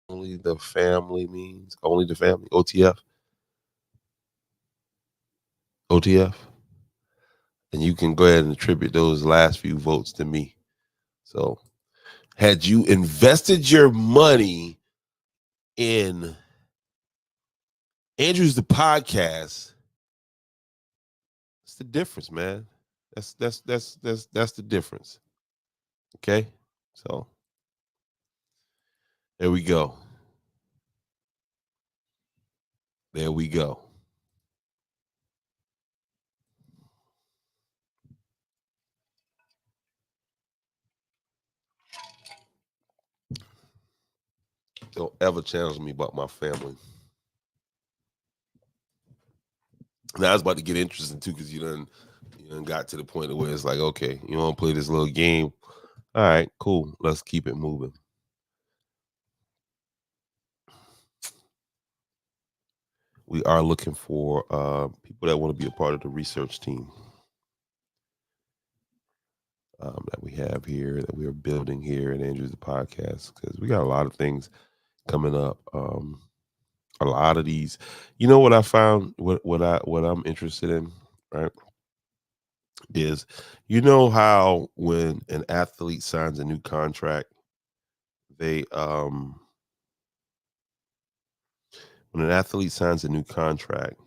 Only the family means only the family. OTF, OTF. And you can go ahead and attribute those last few votes to me. So, had you invested your money in Andrews the podcast, that's the difference, man. That's the difference. Okay, so there we go. There we go. Don't ever challenge me about my family. Now I was about to get interesting too, because you done got to the point where it's like, okay, you want to play this little game? All right, cool. Let's keep it moving. We are looking for people that want to be a part of the research team that we have here, that we are building here at Andrews the podcast, because we got a lot of things coming up. A lot of these, you know what I found, what I'm interested in, right? Is how when an athlete signs a new contract, they when an athlete signs a new contract,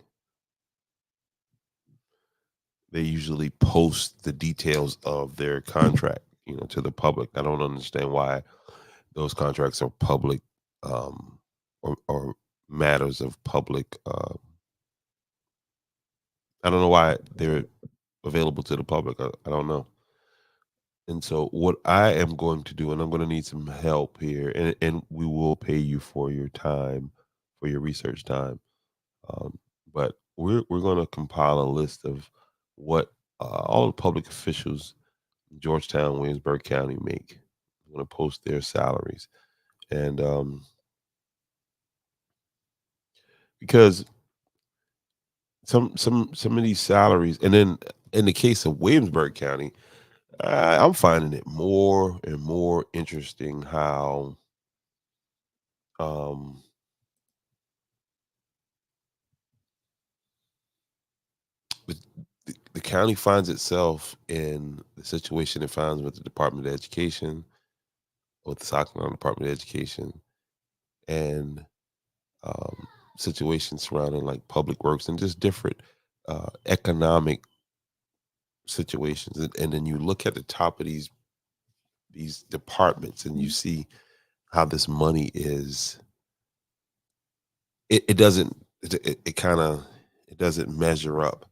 they usually post the details of their contract, to the public. I don't understand why those contracts are public, or matters of public. I don't know why they're available to the public. I don't know. And so, what I am going to do, and I'm going to need some help here, and we will pay you for your time, for your research time. Um, but we're going to compile a list of what all the public officials in Georgetown, Williamsburg County make. I'm going to post their salaries, and because some of these salaries, and then in the case of Williamsburg County, I'm finding it more and more interesting how um, the, the county finds itself in the situation it finds with the Department of Education, with the South Carolina Department of Education, and um, situations surrounding like public works and just different economic situations. And then you look at the top of these departments, and you see how this money is. It doesn't. It kind of it doesn't measure up.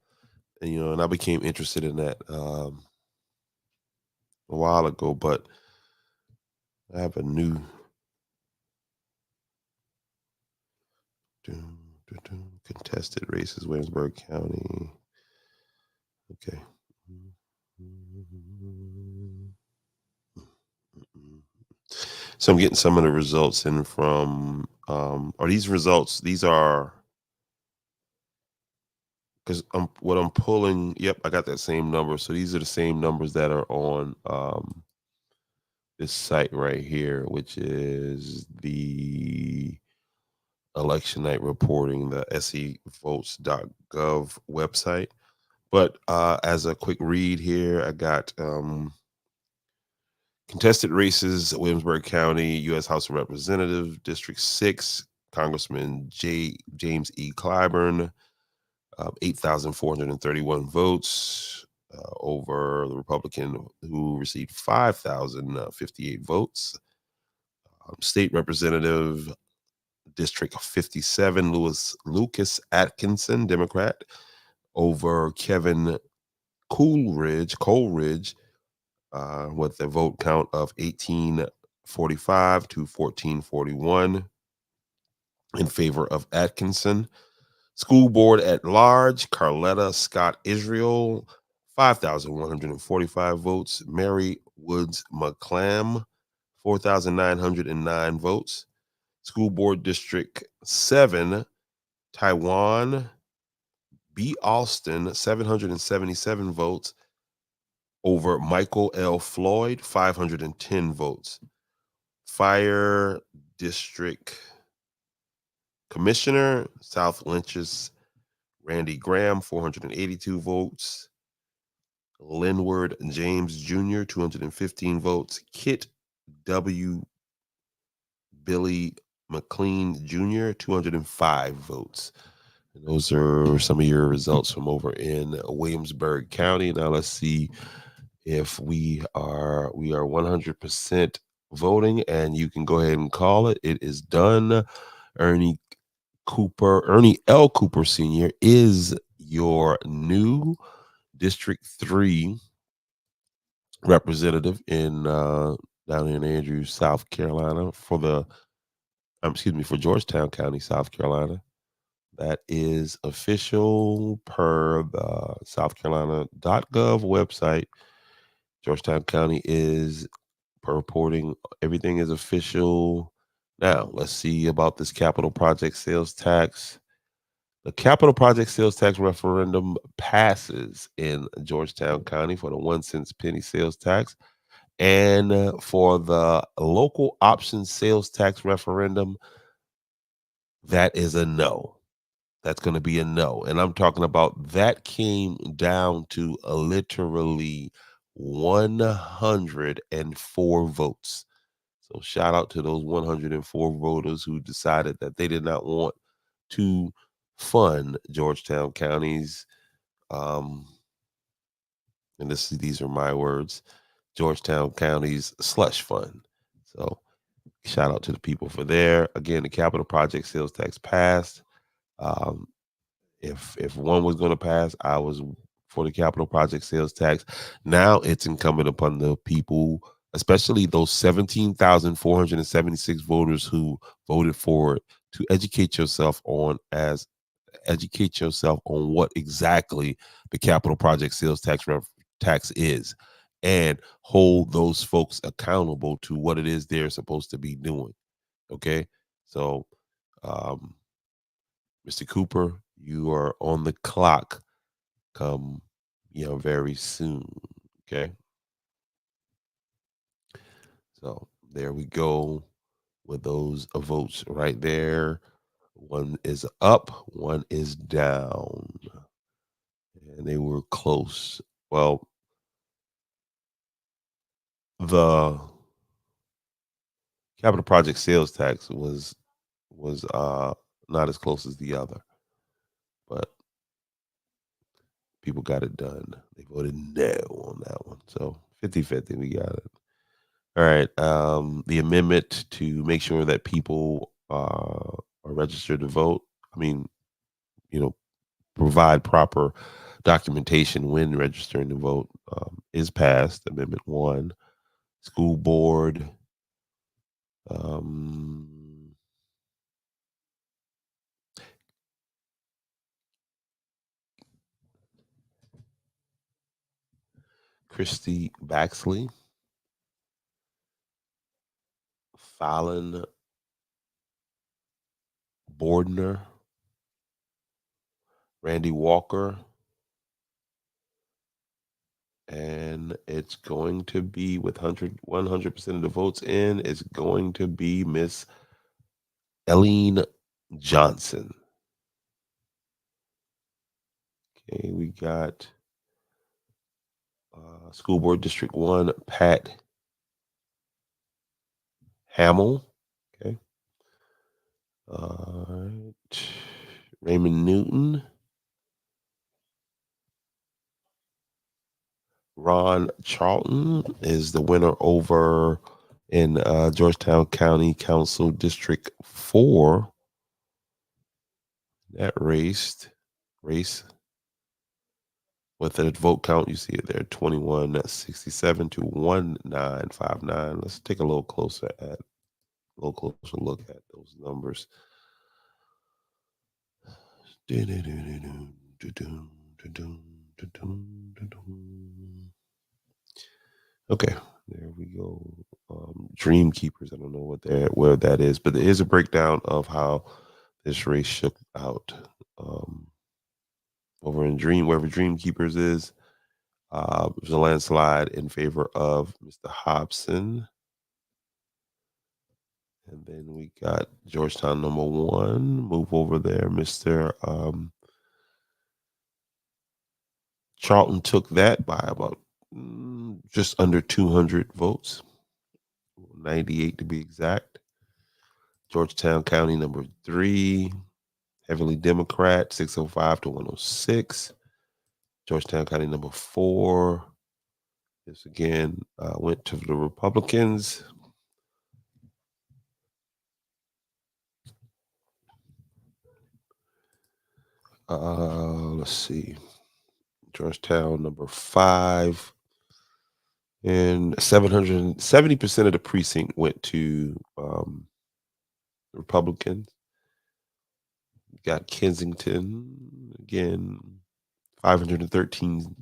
And I became interested in that a while ago, but I have a new contested races, Williamsburg County. Okay. So I'm getting some of the results in from, are these results, these are, because what I'm pulling, yep, I got that same number. So these are the same numbers that are on this site right here, which is the election night reporting, the sevotes.gov website. But as a quick read here, I got contested races, Williamsburg County, U.S. House of Representatives, District 6, Congressman James E. Clyburn, 8,431 votes over the Republican who received 5,058 votes. State Representative, District 57, Lucas Atkinson, Democrat, over Kevin Coleridge, with a vote count of 1845 to 1441 in favor of Atkinson. School board at large, Carletta Scott Israel, 5,145 votes. Mary Woods McClam, 4,909 votes. School board district 7, Taiwan B. Austin, 777 votes over Michael L. Floyd, 510 votes. Fire District Commissioner, South Lynch's Randy Graham, 482 votes. Linward James Jr., 215 votes. Kit W. Billy McLean Jr., 205 votes. And those are some of your results from over in Williamsburg County. Now let's see if we are 100% voting, and you can go ahead and call it. It is done. Ernie Ernie L. Cooper Sr. is your new District 3 representative in down in Andrews, South Carolina for Georgetown County, South Carolina. That is official per the South Carolina.gov website. Georgetown County is reporting everything is official. Now, let's see about this capital project sales tax. The capital project sales tax referendum passes in Georgetown County for the 1 cent penny sales tax. And for the local option sales tax referendum, that is a no. That's going to be a no. And I'm talking about that came down to literally 104 votes. So shout out to those 104 voters who decided that they did not want to fund Georgetown County's, and these are my words, Georgetown County's slush fund. So shout out to the people for there. Again, the capital project sales tax passed. Um, if one was going to pass, I was for the capital project sales tax. Now it's incumbent upon the people, especially those 17,476 voters who voted for it, to educate yourself on what exactly the capital project sales tax is, and hold those folks accountable to what it is they're supposed to be doing. Okay, so um, Mr. Cooper, you are on the clock come, very soon. Okay. So there we go with those votes right there. One is up, one is down. And they were close. Well, the capital project sales tax was not as close as the other, but people got it done. They voted no on that one. So 50-50, we got it. All right. The amendment to make sure that people are registered to vote. I mean, you know, provide proper documentation when registering to vote is passed. Amendment 1. School board. Um, Christy Baxley. Fallon Bordner. Randy Walker. And it's going to be with 100% of the votes in, it's going to be Miss Eileen Johnson. Okay, we got School Board District 1, Pat Hamill. Okay. All right. Raymond Newton. Ron Charlton is the winner over in Georgetown County Council District 4. That race with a vote count, you see it there, 2167 to 1959. Let's take a little closer look at those numbers. Okay, there we go. Dream Keepers. I don't know where that is, but there is a breakdown of how this race shook out. Over in wherever Dream Keepers is, it was a landslide in favor of Mr. Hobson. And then we got Georgetown number 1. Move over there, Mr. Charlton took that by about just under 200 votes, 98 to be exact. Georgetown County number 3, heavily Democrat, 605 to 106. Georgetown County number 4, this again went to the Republicans. Let's see. Georgetown number 5, and 770% of the precinct went to Republicans. Got Kensington again, 513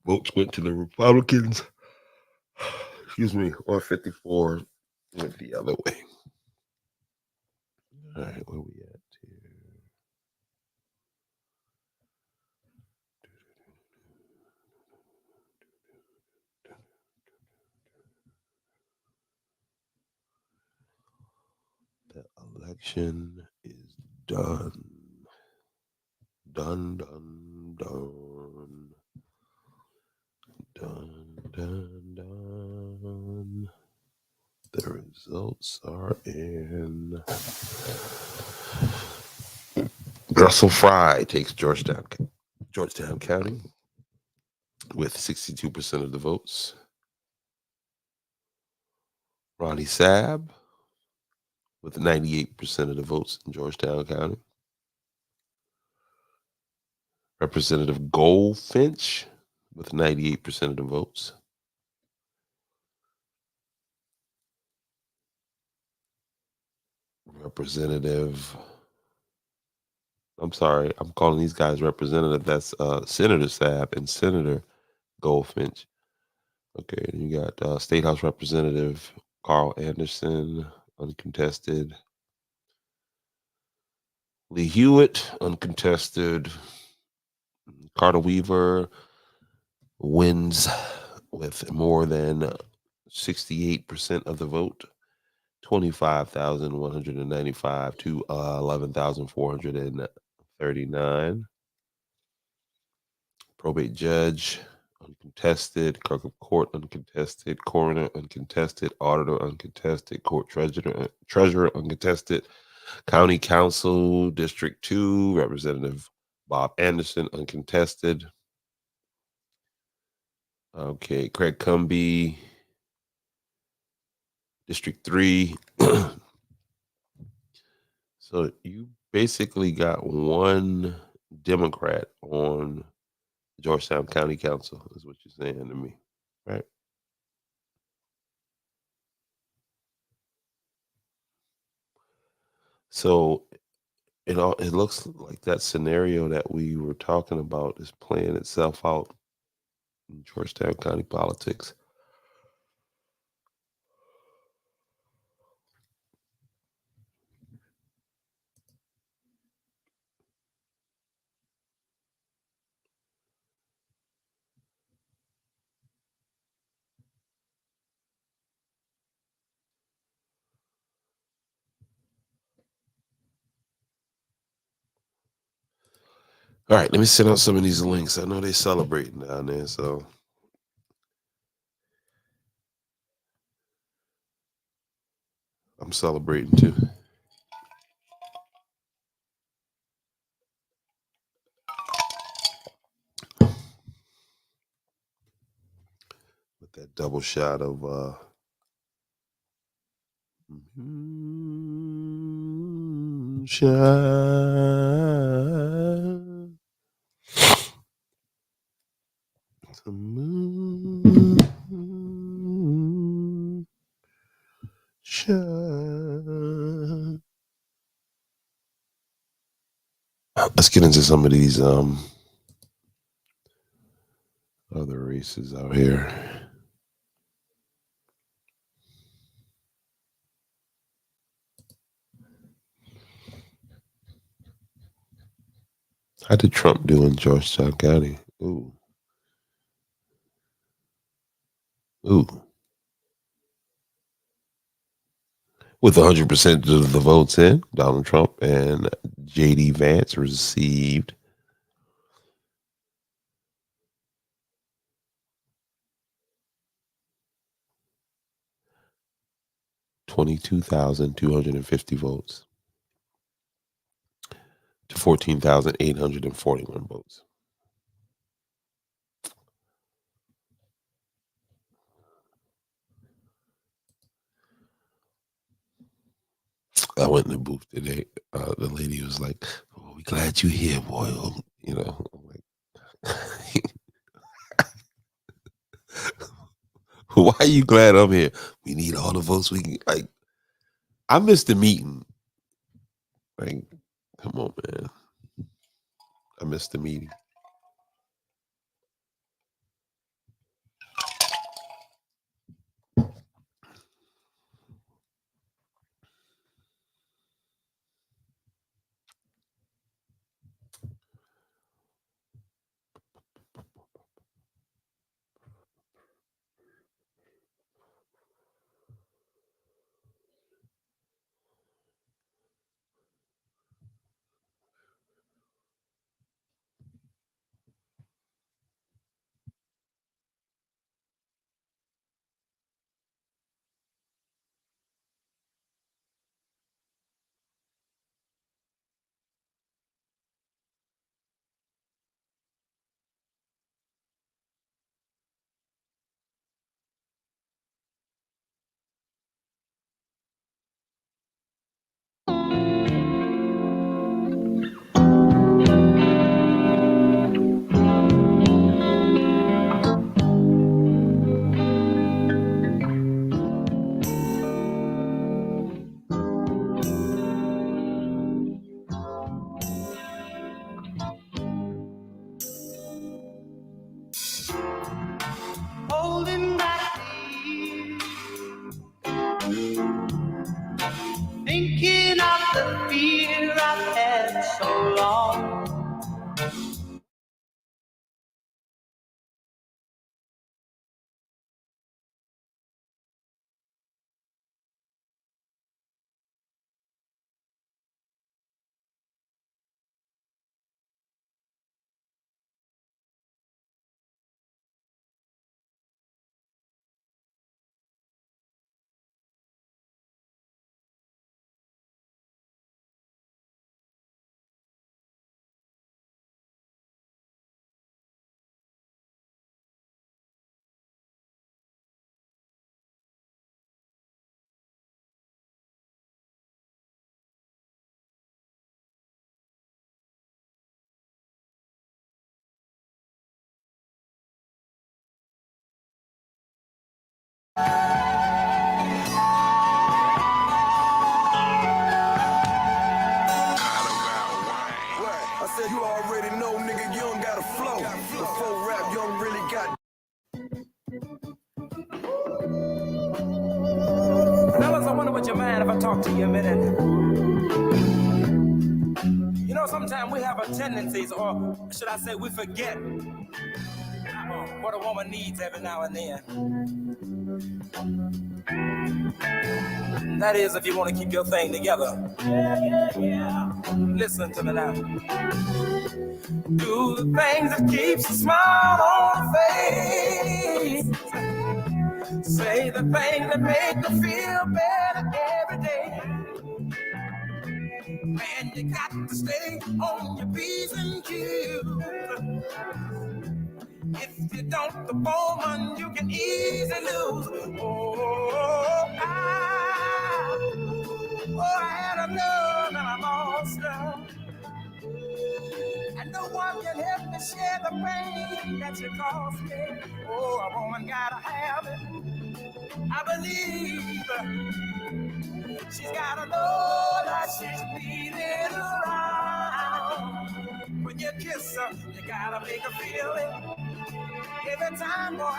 votes went to the Republicans. Excuse me, or 54 went the other way. All right, where we at here? The election is done. Done. The results are in. Russell Fry takes Georgetown County with 62% of the votes. Ronnie Sabb with 98% of the votes in Georgetown County. Representative Goldfinch with 98% of the votes. I'm sorry, I'm calling these guys representative. That's Senator Sabb and Senator Goldfinch. Okay, and you got State House Representative Carl Anderson, uncontested. Lee Hewitt, uncontested. Carter Weaver wins with more than 68% of the vote, 25,195 to 11,439. Probate judge, uncontested. Clerk of court, uncontested. Coroner, uncontested. Auditor, uncontested. Court treasurer, uncontested. County council, District 2, Representative Bob Anderson, uncontested. Okay, Craig Cumbie, District 3. So you basically got one Democrat on Georgetown County Council, is what you're saying to me, right? So it looks like that scenario that we were talking about is playing itself out in Georgetown County politics. All right, let me send out some of these links. I know they're celebrating down there, so I'm celebrating too. With that double shot of shine. The moon shine. Let's get into some of these other races out here. How did Trump do in Georgetown County? Ooh. Ooh. With 100% of the votes in, Donald Trump and J.D. Vance received 22,250 votes to 14,841 votes. I went in the booth today. The lady was like, "Oh, we glad you here, boy." You know, I'm like, why are you glad I'm here? We need all the votes we can. Like, I missed the meeting. Like, come on, man. I missed the meeting. Holding back tears, thinking of the fear I've had so long. I said you already know, nigga, you don't gotta flow. Before rap, you don't really got. Fellas, I wonder what you mind if I talk to you a minute. You know, sometimes we have a tendencies, or should I say we forget what a woman needs every now and then. That is, if you want to keep your thing together. Yeah. Listen to me now. Do the things that keeps a smile on the face. Say the things that make you feel better every day. Man, you got to stay on your P's and Q's. If you don't, the woman you can easily lose. I had enough and I lost her. And no one can help me share the pain that you caused me. Oh, a woman gotta have it. I believe she's gotta know that she's needed around. When you kiss her, you gotta make her feel it. Every time, boy,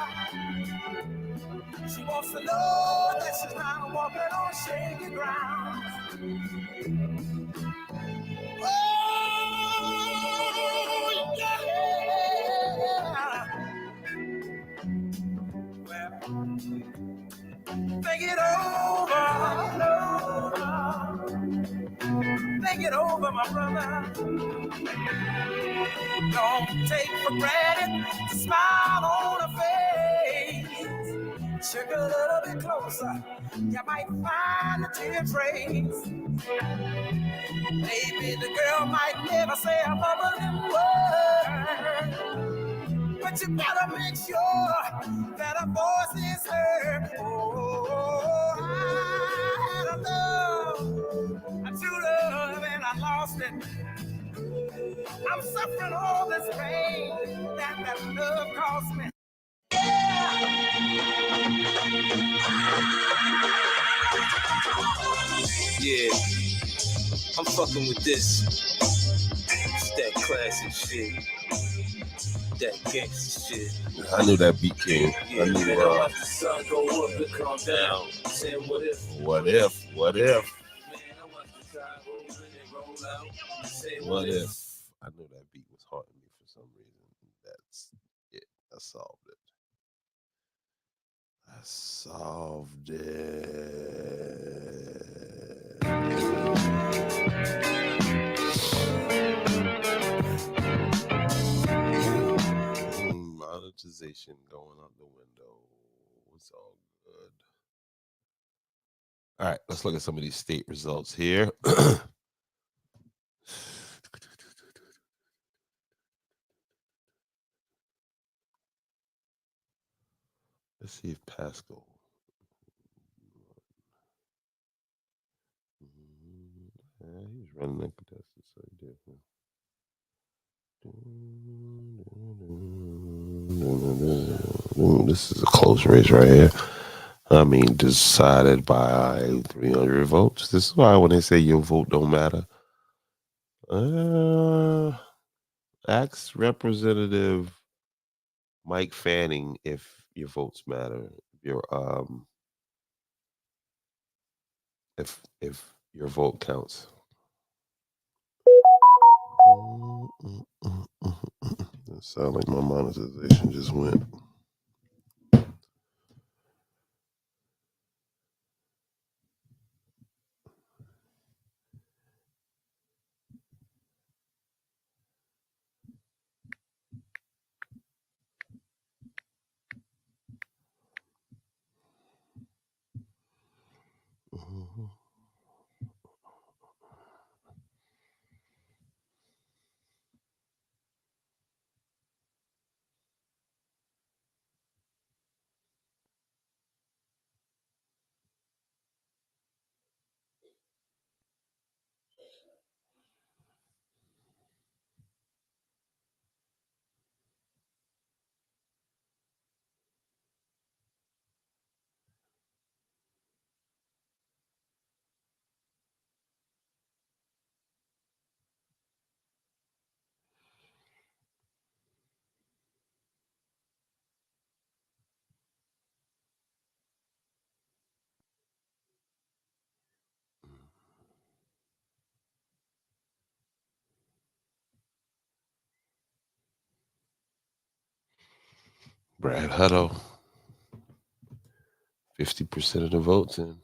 she wants to know that she's not walking on shaky ground. Oh, yeah. Well, think it over. my brother. Don't take for granted the smile on her face. Check a little bit closer, you might find a tear trace. Maybe the girl might never say a bubbling word, but you better make sure that her voice is heard. Oh, I had a love, a true love, and I lost it. I'm suffering all this pain that love caused me. Yeah, I'm fucking with this. It's that classic shit. That gangsta shit. I knew that beat came. Yeah, I knew. man, I watch the sun go up and come down. Saying what if? What if? What if? Man, I watch the tide roll in and roll out. Saying What if? I knew that beat was haunting me for some reason. That's it. I solved it. I solved it. Monetization going out the window. It's all good. All right, let's look at some of these state results here. Let's see if Pascal. Yeah, he's running uncontested, so he did. This is a close race right here. I mean, decided by 300 votes. This is why when they say your vote don't matter. Ask Representative Mike Fanning if your votes matter. If your vote counts. It sounds like my monetization just went. Brad Hutto, 50% of the votes in.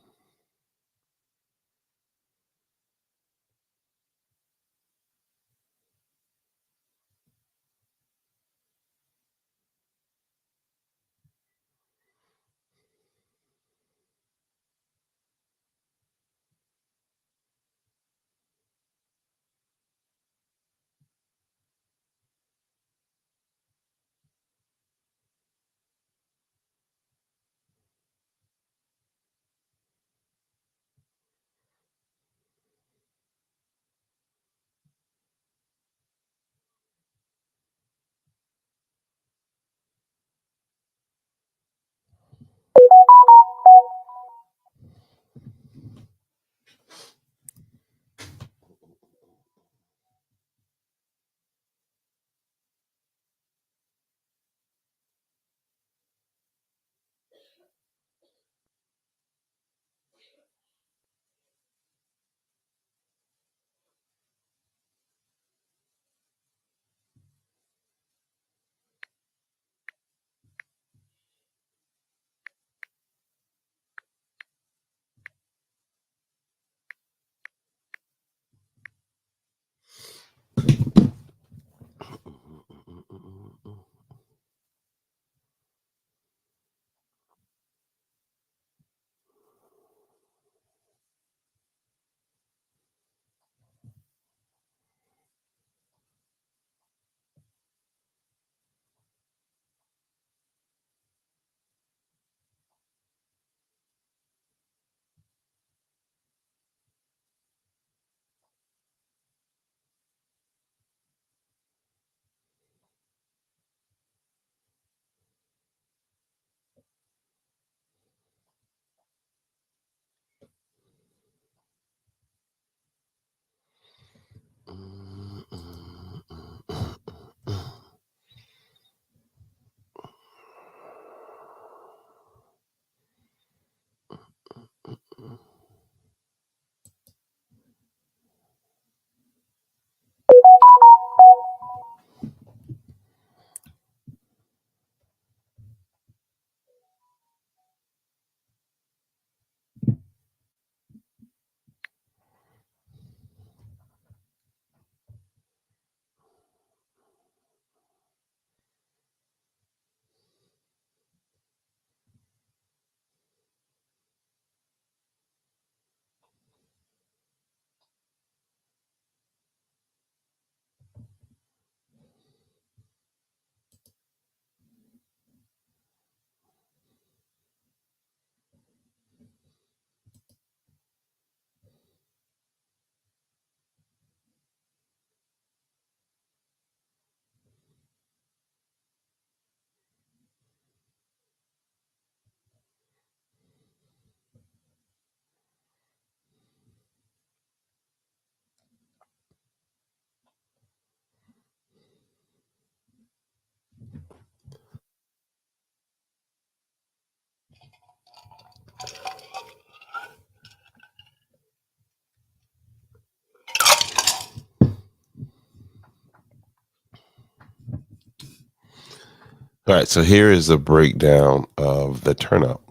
All right, so here is a breakdown of the turnout,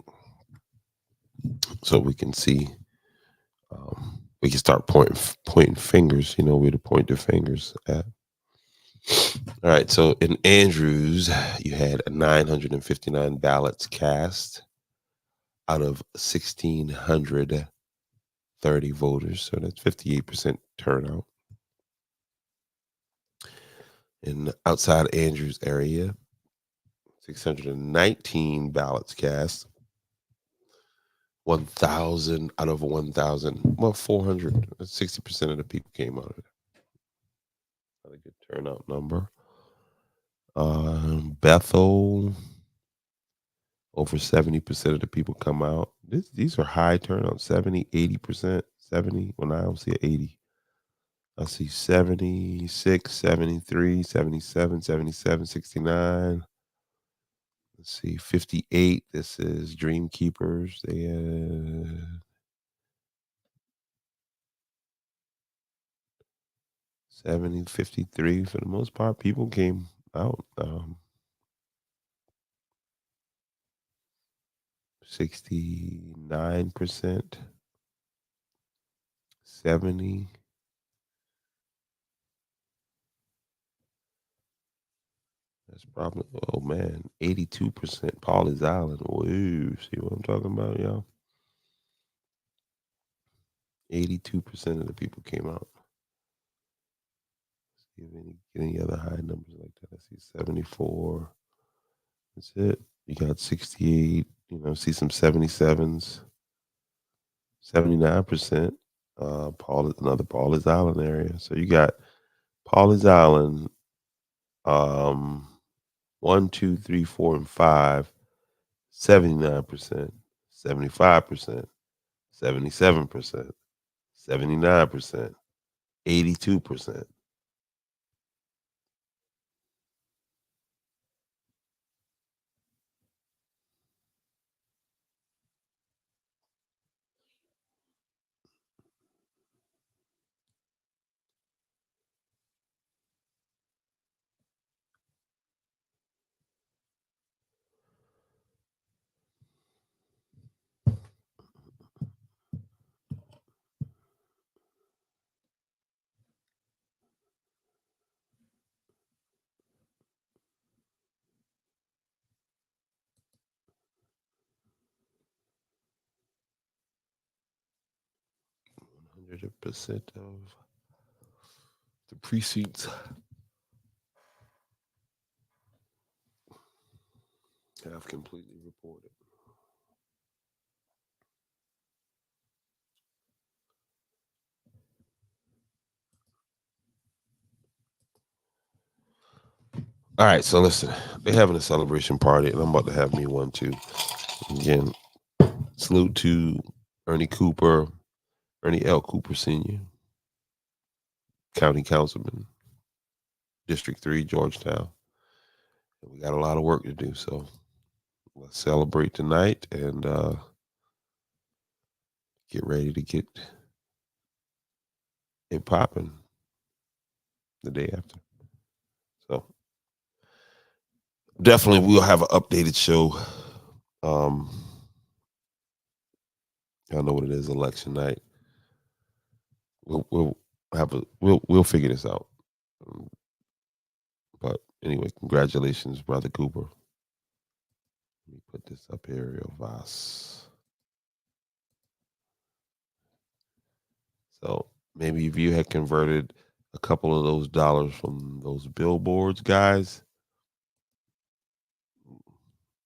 so we can see. We can start pointing fingers. You know where to point the fingers at. All right, so in Andrews, you had 959 ballots cast out of 1,630 voters, so that's 58% turnout. In outside Andrews area, 619 ballots cast. 1,000 out of 1,000. Well, 400. 60% of the people came out of it. Not a good turnout number. Bethel, over 70% of the people come out. These are high turnout, 70, 80%, 70. Well, I don't see 80. I see 76, 73, 77, 77, 69. Let's see, 58. This is Dream Keepers. They had 70, 53. For the most part, people came out. 69%, 70. That's probably, oh man, 82% Pawleys Island. Woo, see what I'm talking about, y'all? 82% of the people came out. See if any other high numbers like that. I see 74. That's it. You got 68. See some 77s. 79%. Another Pawleys Island area. So you got Pawleys Island. 1, 2, 3, 4, and 5. 79%. 75%. 77%. 79%. 82%. Percent of the precincts have completely reported. All right, so listen, they're having a celebration party, and I'm about to have me one too. Again, salute to Ernie L. Cooper Sr., County Councilman, District 3, Georgetown. And we got a lot of work to do, so let's celebrate tonight and get ready to get it popping the day after. So definitely we'll have an updated show. Y'all know what it is, election night. We'll figure this out. But anyway, congratulations, Brother Cooper. Let me put this up here real fast. So maybe if you had converted a couple of those dollars from those billboards, guys,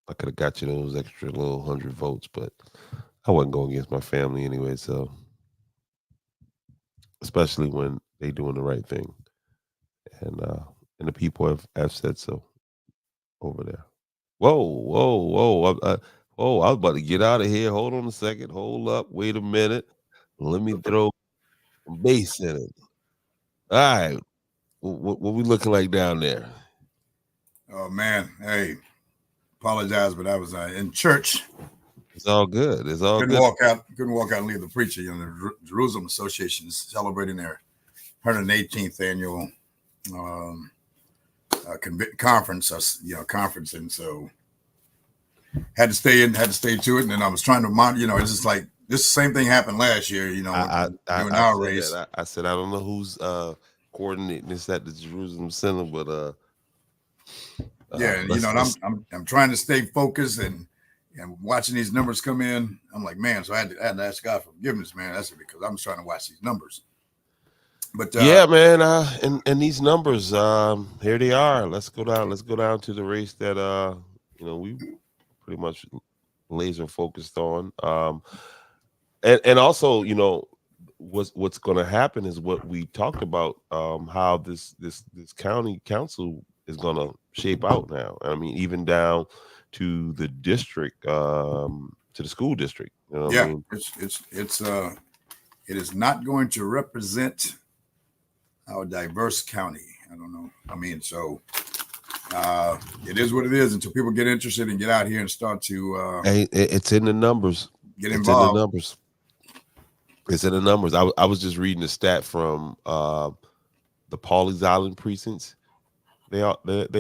I could have got you those extra little 100 votes, but I wasn't going against my family anyway. So, especially when they doing the right thing, and the people have said so over there. Whoa, whoa, whoa! Whoa! I was about to get out of here. Hold on a second. Hold up. Wait a minute. Let me throw some bass in it. All right. What we looking like down there? Oh man, hey, apologize, but I was in church. It's all good. It's all Couldn't good. Couldn't walk out and leave the preacher. The Jerusalem Association is celebrating their 118th annual conference, conference, and so had to stay to it. And then I was trying to monitor. It's just like this same thing happened last year. Doing our said race. that. I said I don't know who's coordinating this at the Jerusalem Center, but yeah, I'm trying to stay focused and watching these numbers come in. I'm like, man, so I had to ask God for forgiveness, man. That's because I'm trying to watch these numbers. But yeah, man, and these numbers, here they are. Let's go down to the race that we pretty much laser focused on. And also, what's going to happen is what we talked about, how this county council is going to shape out now. I mean, even down to the district, to the school district. I mean? It is not going to represent our diverse county. I don't know. I mean, so it is what it is until people get interested and get out here and start to. It's in the numbers. Get involved. It's in the numbers. It's in the numbers. I was just reading the stat from the Pawleys Island precincts. They all had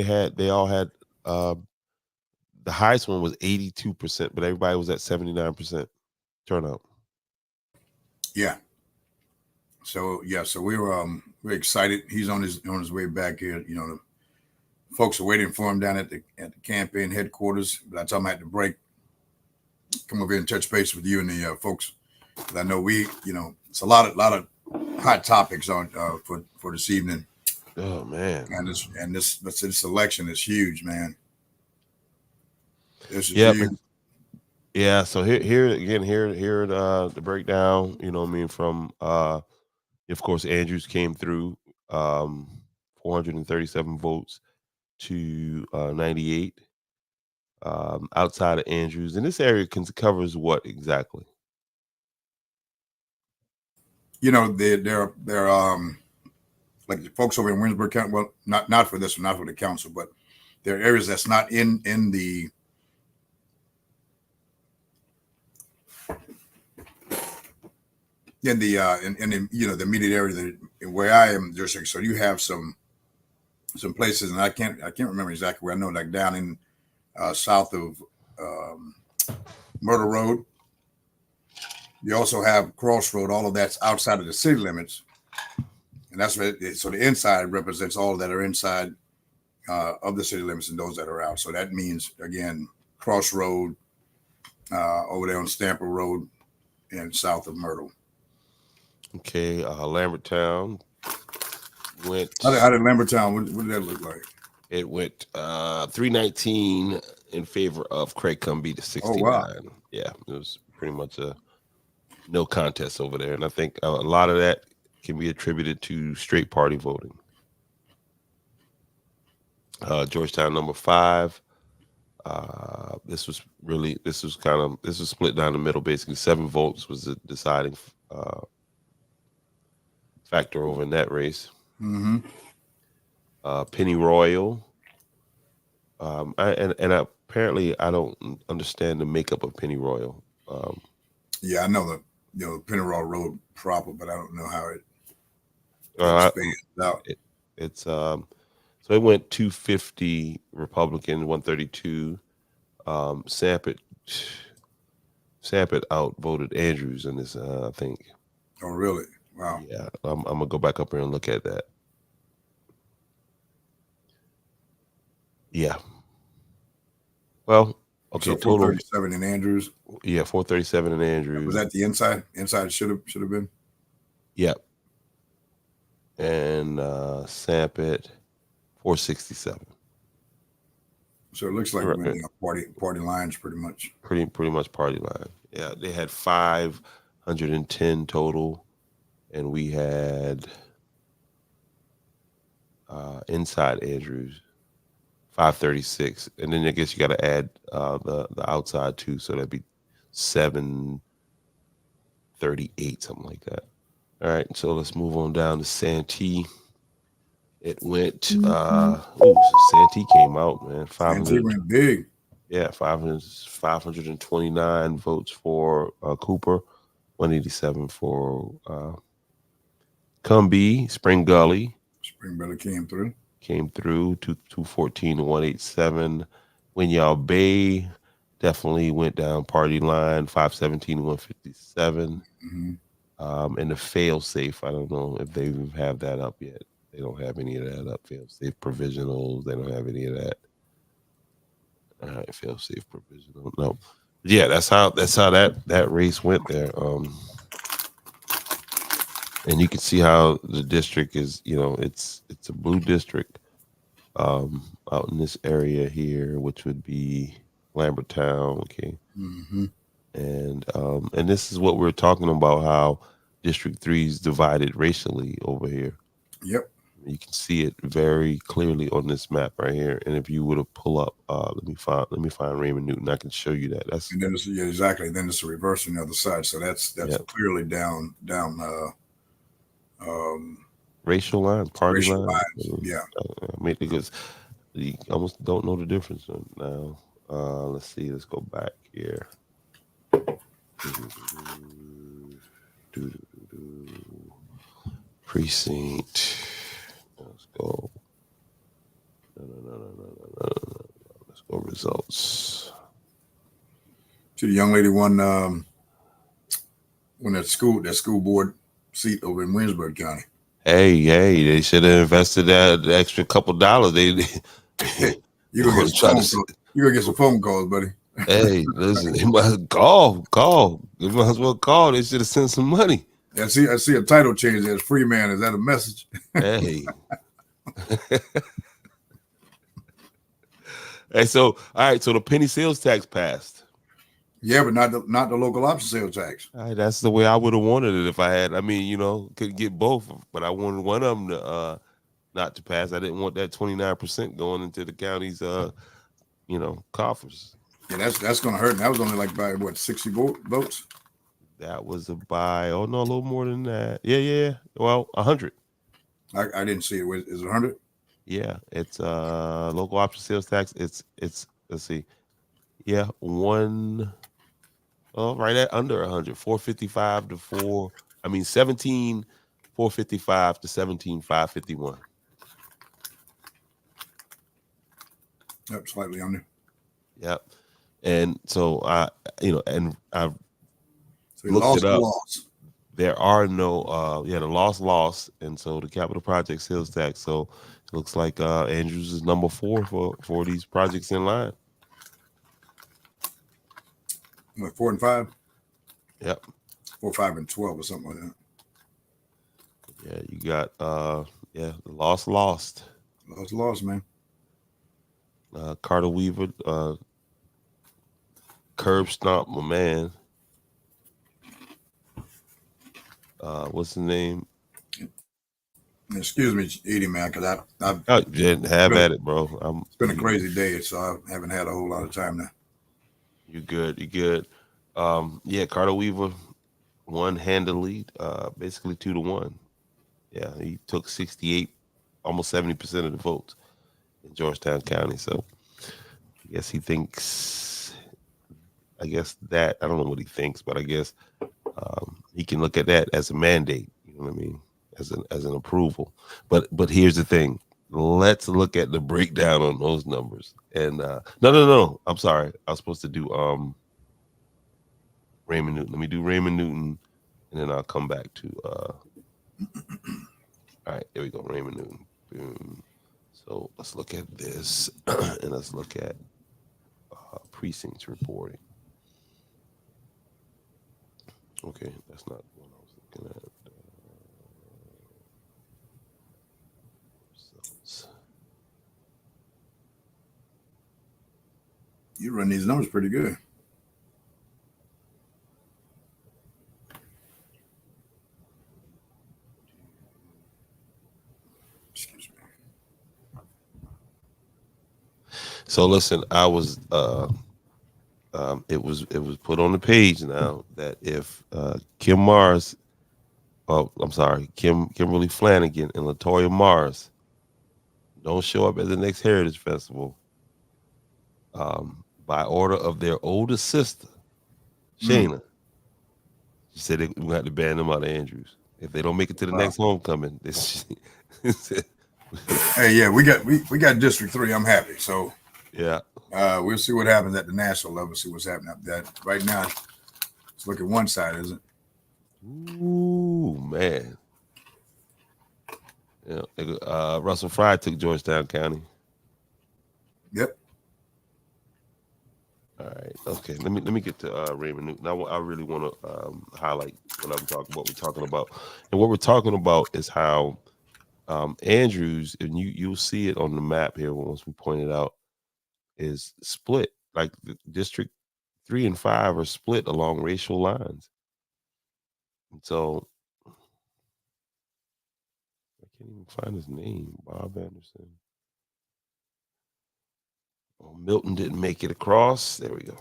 the highest one was 82%, but everybody was at 79% turnout. Yeah. So we're excited. He's on his way back here. The folks are waiting for him down at the campaign headquarters. But I told him I had to break, come over here and touch base with you and the folks. I know it's a lot of hot topics on for this evening. Oh man! And this election is huge, man. This is huge. Yeah. So here the breakdown. From of course Andrews came through, 437 votes to 98. Outside of Andrews, and this area covers what exactly? They're like the folks over in Winsburg County. Well, not for this one, not for the council, but there are areas that's not in the the immediate area where I am. So you have some places, and I can't remember exactly where. I know like down in south of Myrtle Road. You also have Crossroad. All of that's outside of the city limits, and that's what. So the inside represents all that are inside of the city limits and those that are out. So that means again Crossroad over there on Stamper Road and south of Myrtle. Okay, Lambertown went. How did Lambertown? What did that look like? It went 319 in favor of Craig Cumbie to 69. Oh, wow. Yeah, it was pretty much a no contest over there, and I think a lot of that can be attributed to straight party voting. Georgetown number 5. This was split down the middle. Basically, 7 votes was the deciding factor over in that race. Mm-hmm. Penny Royal, apparently I don't understand the makeup of Penny Royal. Yeah, I know Penny Royal Road proper, but I don't know how it spans out. It's so it went 250 Republican, 132. Sampit outvoted Andrews in this, I think. Oh, really? Wow. Yeah, I'm gonna go back up here and look at that. Yeah. Well, okay. So 437 in Andrews. Yeah, 437 in Andrews. Was that the inside? Inside should have been. Yep. And Sampit 467. So it looks like party lines pretty much. Pretty much party line. Yeah, they had 510 total, and we had inside Andrews 536, and then I guess you got to add the outside too, so that'd be 738, something like that. All right, so let's move on down to Santee. It went. Santee came out, man. Santee went big. Yeah, 529 votes for Cooper, 187 for Cumbie. Spring Gully came through. came through to 214 to 187. When y'all Bay definitely went down party line 517 to 157. And the fail safe, I don't know if they even have that up yet. They don't have any of that up. Fail safe provisionals, they don't have any of that. All right, fail safe provisional. No. Yeah, that's how that race went there. And you can see how the district is, it's a blue district out in this area here, which would be Lambertown, okay. And this is what we're talking about, how District 3 is divided racially over here. Yep. You can see it very clearly on this map right here. And if you were to pull up, let me find Raymond Newton. I can show you that. That's and then it's, yeah, exactly. Then it's a reverse on the other side. So that's clearly down racial line, party racial line. lines. Yeah. Because you almost don't know the difference now. Let's see. Let's go back here. Precinct. Let's go. No. Let's go results. To the young lady won that school board seat over in Winsburg County. Hey, they should have invested that extra couple dollars. You're gonna get some phone calls, buddy. Hey, listen, they must call. They might as well call. They should have sent some money. I see a title change as free man. Is that a message? Hey. Hey, so all right, so the penny sales tax passed. Yeah, but not the local option sales tax. All right, that's the way I would have wanted it if I had. I mean, could get both, but I wanted one of them to not to pass. I didn't want that 29% going into the county's coffers. Yeah, that's gonna hurt. And that was only like by 60 votes. That was a a little more than that. Yeah. Well, 100. I didn't see it. Is it 100? Yeah, it's local option sales tax. It's let's see. Yeah, right at under 100. 455 to 455 to 17,551. Yep, slightly under. Yep. And so I've so looked it up. Loss. There are no the loss, and so the capital project sales tax. So it looks like Andrews is number 4 for these projects in line. What, 4 and 5? Yep. 4, 5, and 12 or something like that. Yeah, you got the lost. Lost, man. Carter Weaver, curb stomp, my man. What's his name? Excuse me, Edie, man, because I've have at it, bro. It's been a crazy day, so I haven't had a whole lot of time now. You good. Carter Weaver won handily, basically 2-1. Yeah, he took 68, almost 70% of the votes in Georgetown County. So I guess he thinks, I don't know what he thinks, but I guess he can look at that as a mandate. You know what I mean? As an approval. But here's the thing. Let's look at the breakdown on those numbers. And no. I'm sorry. I was supposed to do Raymond Newton. Let me do Raymond Newton, and then I'll come back to all right, there we go. Raymond Newton. Boom. So let's look at this and let's look at precincts reporting. Okay, that's not what I was looking at. You run these numbers pretty good. Excuse me. So listen, I was it was put on the page now that if Kimberly Flanagan and Latoya Mars don't show up at the next Heritage Festival, by order of their older sister, Shayna, she said we have to ban them out of Andrews. If they don't make it to the next homecoming, Hey, yeah, we got District 3. I'm happy. So Yeah. we'll see what happens at the national level. See what's happening up there. Right now, let's look at one side, isn't it? Ooh, man. Yeah. Russell Fry took Georgetown County. Yep. All right. Okay. Let me get to Raymond Newton. I really want to highlight what I'm talking. What we're talking about, and what we're talking about is how Andrews, and you'll see it on the map here once we point it out, is split. Like the District 3 and 5 are split along racial lines. And so I can't even find his name. Bob Anderson. Oh, Milton didn't make it across. There we go.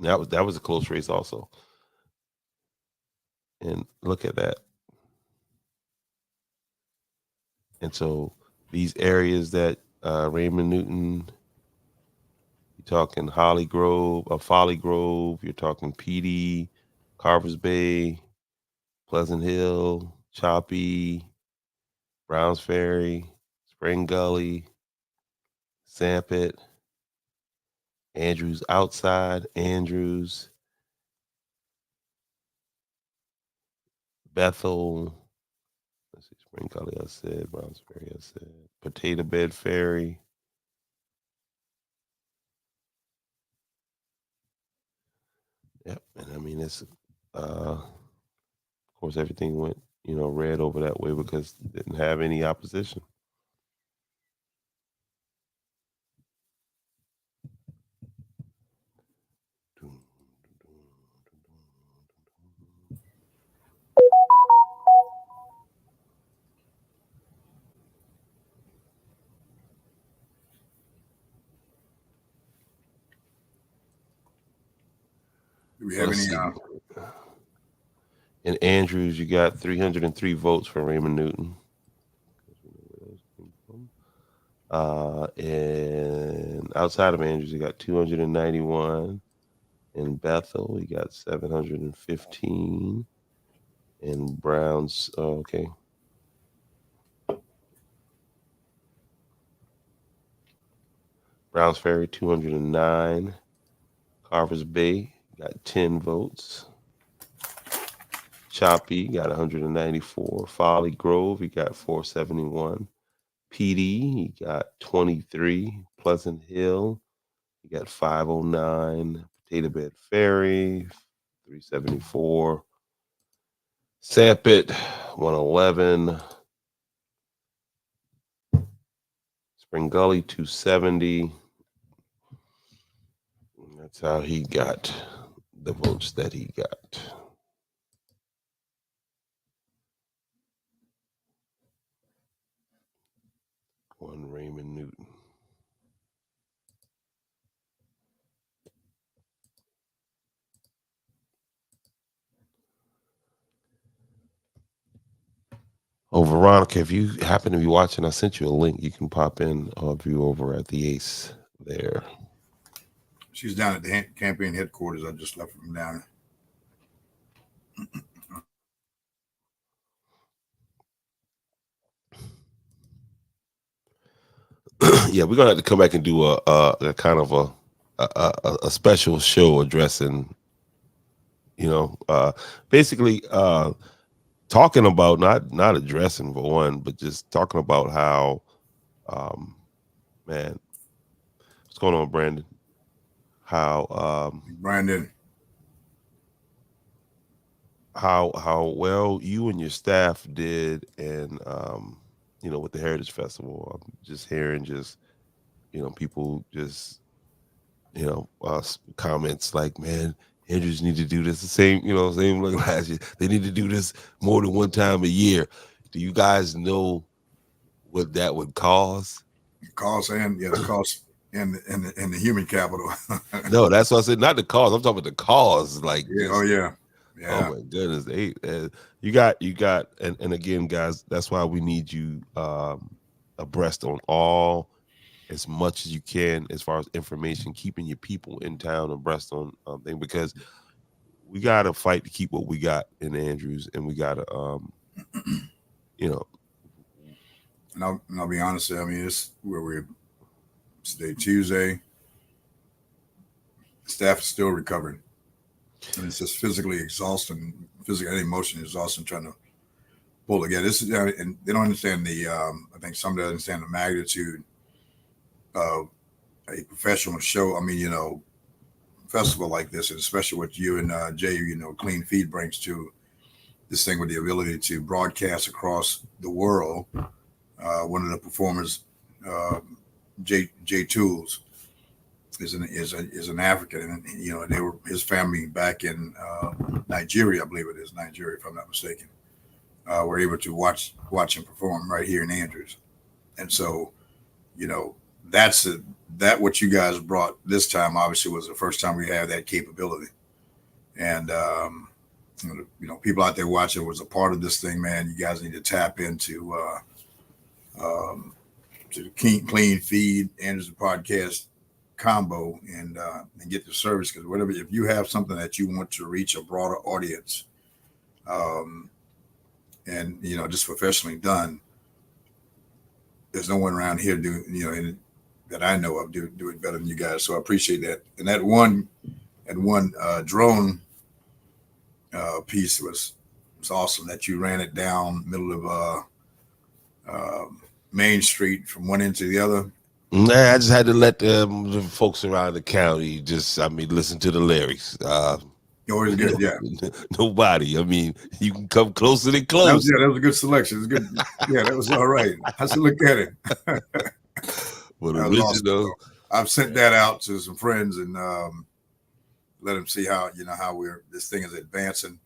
That was a close race also. And look at that. And so these areas that Raymond Newton, you're talking Folly Grove, you're talking PD, Carvers Bay, Pleasant Hill, Choppy, Browns Ferry, Spring Gully, Sampit, Andrews Outside, Andrews, Bethel, let's see, Spring Gully, I said, Browns Ferry, I said, Potato Bed Ferry. Yep, and I mean it's of course everything went, red over that way because it didn't have any opposition. Do we So have let's any? see. In Andrews, you got 303 votes for Raymond Newton. And outside of Andrews, you got 291. In Bethel, you got 715. In Browns, okay. Browns Ferry, 209. Carvers Bay got 10 votes. Choppy got 194. Folly Grove, he got 471. PD, he got 23. Pleasant Hill, he got 509. Potato Bed Ferry, 374. Sampit, 111. Spring Gully, 270. That's how he got the votes that he got. One Raymond Newton. Oh, Veronica, if you happen to be watching, I sent you a link. You can pop in or view over at the Ace there. She's down at the campaign headquarters. I just left from down. Yeah, we're gonna have to come back and do a kind of a special show addressing, basically talking about not addressing for one, but just talking about how, man, what's going on, Brandon? How Brandon. how well you and your staff did, and with the Heritage Festival. I'm just hearing people just comments like, man, Andrews need to do this the same like last year. They need to do this more than one time a year. Do you guys know what that would cause? The cost and the cost and the human capital. No, that's what I said. Not the cause. I'm talking about the cause. Like, Yeah, oh yeah. Oh my goodness. You got, and again, guys, that's why we need you abreast on all, as much as you can, as far as information, keeping your people in town abreast on thing, because we got to fight to keep what we got in Andrews, and we got to, I'll be honest. I mean, it's where we're today, Tuesday. Staff is still recovering, and it's just physically exhausting, physically and emotionally exhausting trying to pull together. This is, and they don't understand the. I think some don't understand the magnitude of a professional show. I mean, festival like this, and especially what you and Jay, Clean Feed brings to this thing with the ability to broadcast across the world. One of the performers, Jay Tools, is an African, and they were his family back in Nigeria, I believe it is Nigeria, if I'm not mistaken. Were able to watch him perform right here in Andrews, and so that what you guys brought this time obviously was the first time we had that capability, and people out there watching was a part of this thing, man. You guys need to tap into to the Clean Feed Andrews podcast combo and get the service, because whatever, if you have something that you want to reach a broader audience, and just professionally done, there's no one around here that I know of do it better than you guys. So I appreciate that. And that one drone piece was awesome, that you ran it down middle of Main Street from one end to the other. Nah, I just had to let the folks around the county listen to the lyrics. Always good, yeah. Nobody. I mean, you can come closer than close. That was a good selection. It was good. Yeah, that was all right. I should look at it. Well, original. Awesome. I've sent that out to some friends and let them see how this thing is advancing.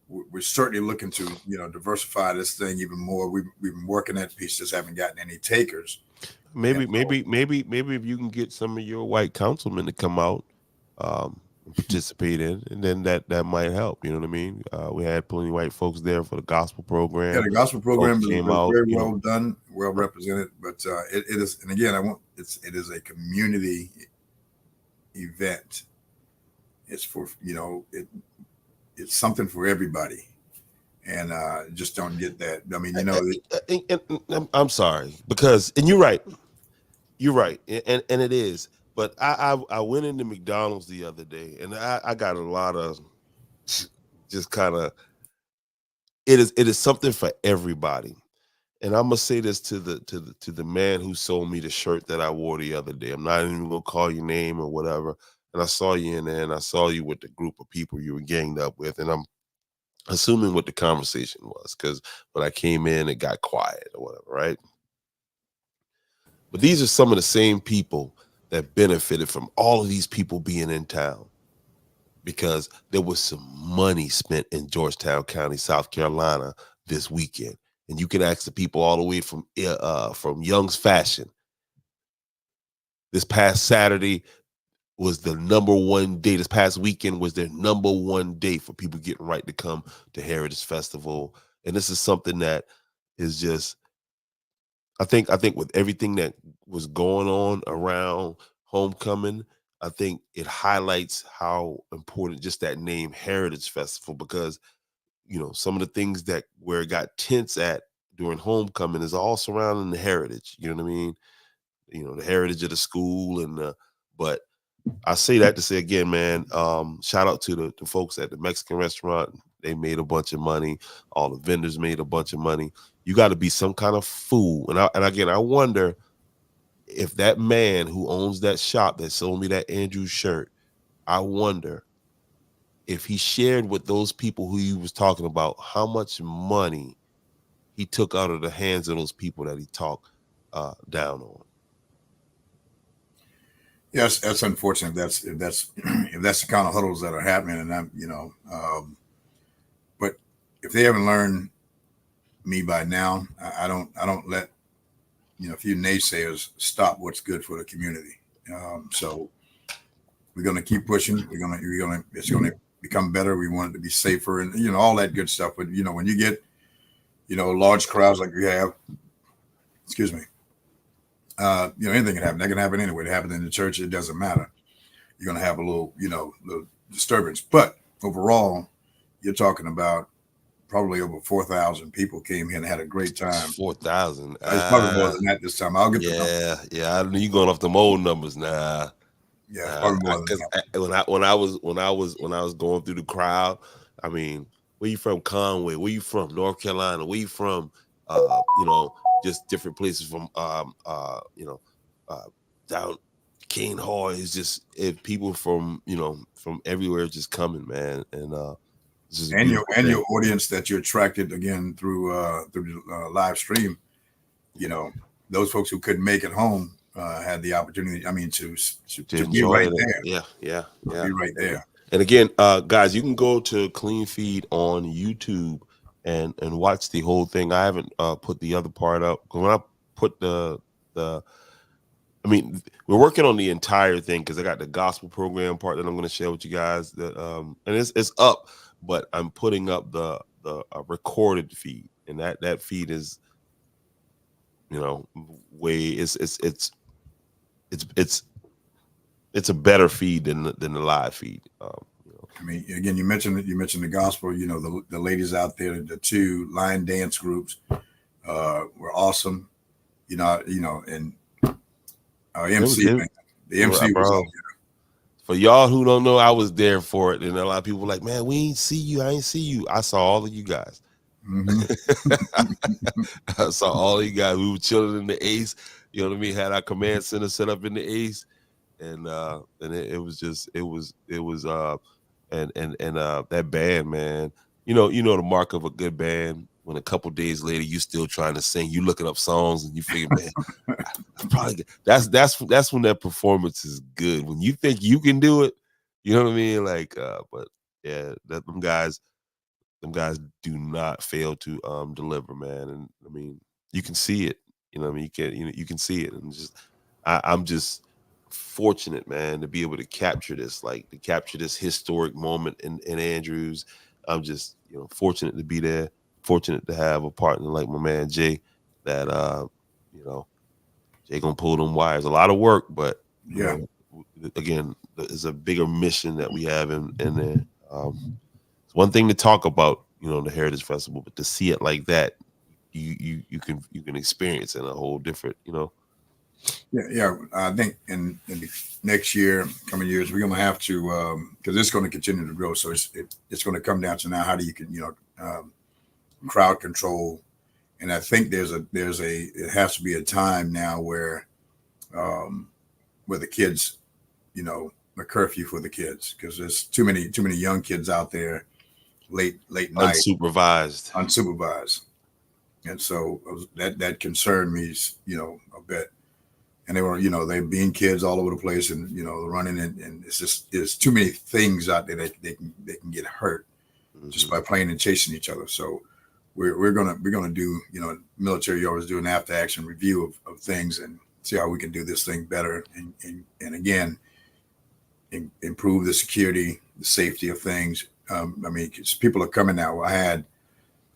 We're certainly looking to diversify this thing even more. We've been working that piece, just haven't gotten any takers. Maybe if you can get some of your white councilmen to come out, participate in, and then that might help. You know what I mean? We had plenty of white folks there for the gospel program. Yeah, the gospel program came out, very well done, well represented. But it is, and again, it is a community event. It's for it's something for everybody, and just don't get that. I mean, and I'm sorry, because, and you're right, and it is. But I went into McDonald's the other day, and I got a lot of just kind of, it is something for everybody. And I'm gonna say this to the man who sold me the shirt that I wore the other day. I'm not even gonna call your name or whatever. And I saw you in there, and I saw you with the group of people you were ganged up with, and I'm assuming what the conversation was, because when I came in, it got quiet or whatever, right? But these are some of the same people that benefited from all of these people being in town, because there was some money spent in Georgetown County, South Carolina this weekend. And you can ask the people all the way from Young's Fashion. This past Saturday was the number one day. This past weekend was their number one day for people getting right to come to Heritage Festival. And this is something that is just, I think with everything that was going on around homecoming, I think it highlights how important just that name Heritage Festival, because some of the things that where it got tense at during homecoming is all surrounding the heritage. You know what I mean? The heritage of the school, and but I say that to say again, man, shout out to the folks at the Mexican restaurant. They made a bunch of money. All the vendors made a bunch of money. You got to be some kind of fool. And again, I wonder if that man who owns that shop that sold me that Andrew shirt, I wonder if he shared with those people who he was talking about how much money he took out of the hands of those people that he talked down on. Yes, that's unfortunate. If that's the kind of huddles that are happening, and I'm, but if they haven't learned me by now, I don't let a few naysayers stop what's good for the community. So we're gonna keep pushing. It's gonna become better. We want it to be safer, and all that good stuff. But when you get large crowds like we have, excuse me. Anything can happen. That can happen anyway. It happens in the church. It doesn't matter. You're going to have a little disturbance. But overall, you're talking about probably over 4,000 people came here and had a great time. 4,000. It's probably more than that this time. I'll get the number. Yeah. I know you going off them old numbers now. Yeah, it's probably more than Because that. when I was going through the crowd, I mean, where you from? Conway? Where you from? North Carolina? Where you from? You know, just different places from you know, down King Hall. Is just people from from everywhere just coming, man, and this is a And beautiful thing. your audience that you attracted again through live stream, you know, those folks who couldn't make it home had the opportunity. I mean, to be enjoy right it. there. Yeah. Be right there. And again, guys, you can go to Clean Feed on YouTube and watch the whole thing. I haven't put the other part up. When I put I mean, we're working on the entire thing because I got the gospel program part that I'm going to share with you guys. That and it's up, but I'm putting up the recorded feed, and that feed is, way it's a better feed than the live feed. I mean, again, you mentioned the gospel. You know, the ladies out there, the 2 line dance groups were awesome. And our MC, the MC was out there. For y'all who don't know, I was there for it, and a lot of people were like, "Man, we ain't see you. I ain't see you." I saw all of you guys. Mm-hmm. I saw all of you guys. We were chilling in the Ace. You know what I mean? Had our command center set up in the Ace, and it was that band, man. You know the mark of a good band. When a couple days later you still trying to sing, you looking up songs and you figure, man, I'm probably that's when that performance is good. When you think you can do it, you know what I mean? Like, but yeah, them guys do not fail to deliver, man. And I mean, you can see it. You know what I mean? You can see it, and I'm just fortunate, man, to be able to capture this, historic moment in Andrews. I'm just fortunate to be there. Fortunate to have a partner like my man Jay, that Jay gonna pull them wires. A lot of work, but yeah, again, it's a bigger mission that we have in there. It's one thing to talk about, the Heritage Festival, but to see it like that, you can experience it in a whole different, Yeah. I think in the next year, coming years, we're gonna have to because it's going to continue to grow. So it's going to come down to now how do you can crowd control, and I think it has to be a time now where the kids, a curfew for the kids, because there's too many young kids out there late night unsupervised, and so that concerned me a bit. And they were they're being kids all over the place, and running, and it's too many things out there that they can get hurt just by playing and chasing each other. So we're gonna do military always do an after action review of things and see how we can do this thing better, and again improve the security, the safety of things. I mean, 'cause people are coming now.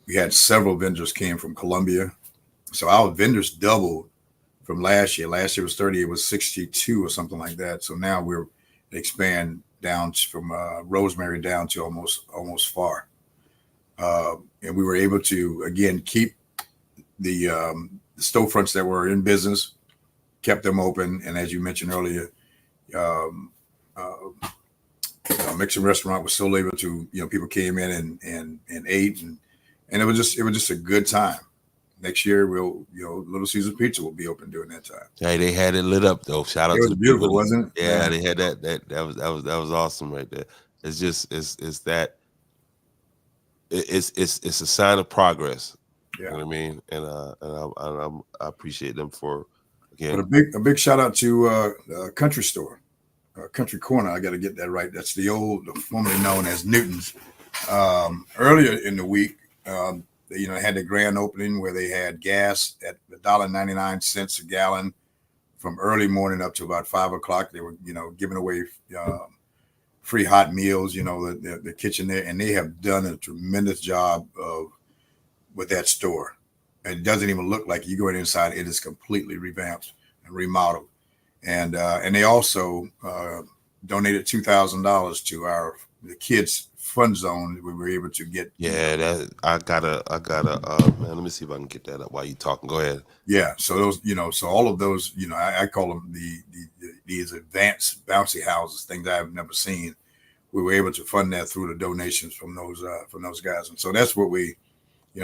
We had several vendors came from Colombia, so our vendors doubled from last year. Last year was 30, it was 62 or something like that. So now we're expand down from Rosemary down to almost far. And we were able to, again, keep the storefronts that were in business, kept them open. And as you mentioned earlier, Mixing Restaurant was still able to, people came in and ate, and it was just a good time. Next year, Little Caesar Pizza will be open during that time. Hey, they had it lit up though. Shout out to the beautiful, people. wasn't it? Yeah, they had that was awesome right there. It's just it's a sign of progress. Yeah. You know what I mean? And I appreciate them for again. But a big shout out to Country Store, Country Corner. I got to get that right. That's the formerly known as Newton's. Earlier in the week, they had the grand opening where they had gas at $1.99 a gallon from early morning up to about 5 o'clock. They were giving away free hot meals, the kitchen there, and they have done a tremendous job with that store. And it doesn't even look like you go inside; it is completely revamped and remodeled. And they also donated $2,000 to the kids' fund zone, we were able to get. Yeah, that I gotta man, let me see if I can get that up while you talking. Go ahead. Yeah, so those, so all of those, I call them these advanced bouncy houses, things I've never seen. We were able to fund that through the donations from those guys, and so that's what we,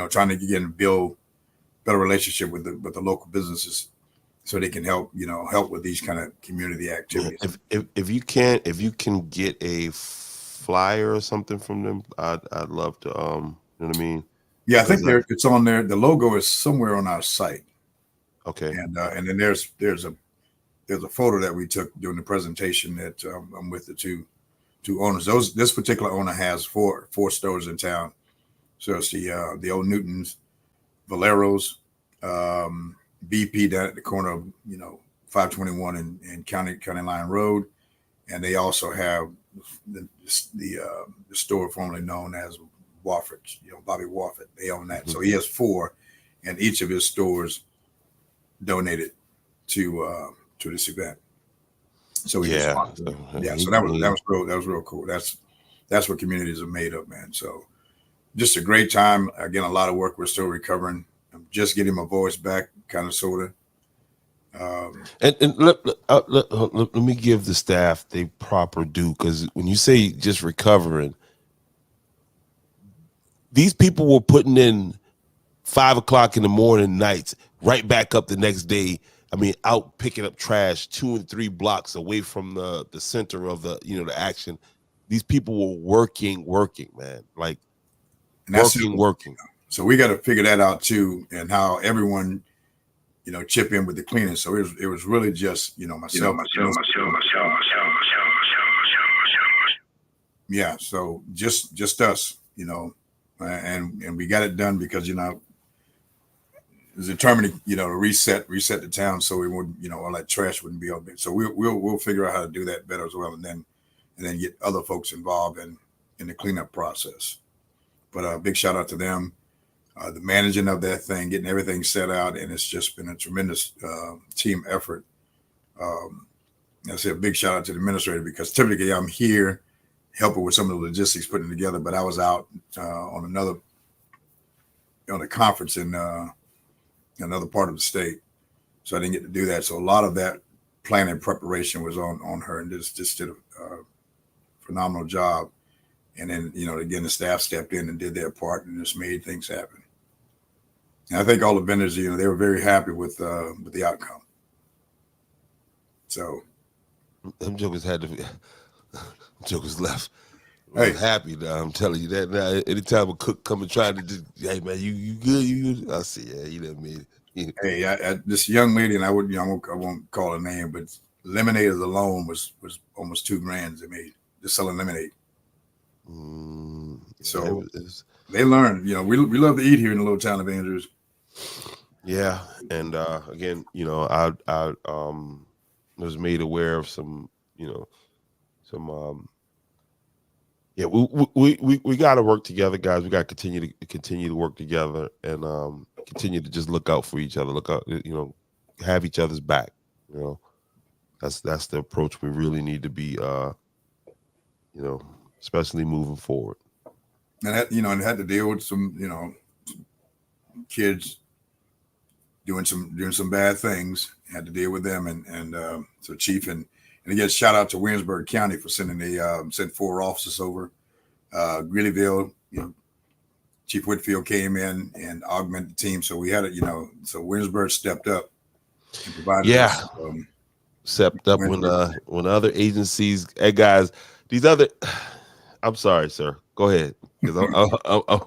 trying to get and build better relationship with the local businesses, so they can help with these kind of community activities. If you can get a flyer or something from them, I'd love to. You know what I mean? Yeah, I think it's on there. The logo is somewhere on our site. Okay. And then there's a photo that we took during the presentation that I'm with the two owners. This particular owner has four stores in town. So it's the old Newtons, Valero's, BP down at the corner of 521 and County Line Road, and they also have the store formerly known as Wofford, Bobby Wofford. They own that. Mm-hmm. So he has 4, and each of his stores donated to this event. So so that was real cool. That's what communities are made of, man. So just a great time. Again, a lot of work. We're still recovering. I'm just getting my voice back, kind of, sort of. And let me give the staff the proper due, because when you say just recovering, these people were putting in 5 o'clock in the morning nights, right back up the next day. I mean, out picking up trash 2 and 3 blocks away from the center of the action. These people were working, man, like working. So we got to figure that out too, and how everyone, chip in with the cleaning. So it was really just, myself. Yeah. So just us, and we got it done because, it was determined, to reset the town. So we would, all that trash wouldn't be out there. So we'll figure out how to do that better as well. And then get other folks involved in the cleanup process. But a big shout out to them. The managing of that thing, getting everything set out, and it's just been a tremendous team effort. I say a big shout out to the administrator, because typically I'm here helping with some of the logistics, putting it together, but I was out on a conference in another part of the state, so I didn't get to do that. So a lot of that planning and preparation was on her, and just did a phenomenal job. And then, again, the staff stepped in and did their part and just made things happen. And I think all the vendors, they were very happy with the outcome. So them jokers left. Hey, happy now. I'm telling you that now. Anytime a cook come and try to just, hey man, you good? I see, yeah, you done made it. Hey, this young lady, and I won't call her name, but lemonade alone was almost $2,000 they made just selling lemonade. So they learn, we love to eat here in the little town of Andrews. Yeah. And again, I was made aware of some we got to work together, guys. We got to continue to work together, and continue to just look out for each other, have each other's back. That's the approach we really need to be especially moving forward. And that, and had to deal with some, kids doing some bad things. Had to deal with them, and so Chief and again, shout out to Williamsburg County for sent 4 officers over. Greeleyville, Chief Whitfield came in and augmented the team. So we had it, so Williamsburg stepped up and provided. Yeah, stepped up when other agencies. Hey guys, these other. I'm sorry, sir. Go ahead, because I'm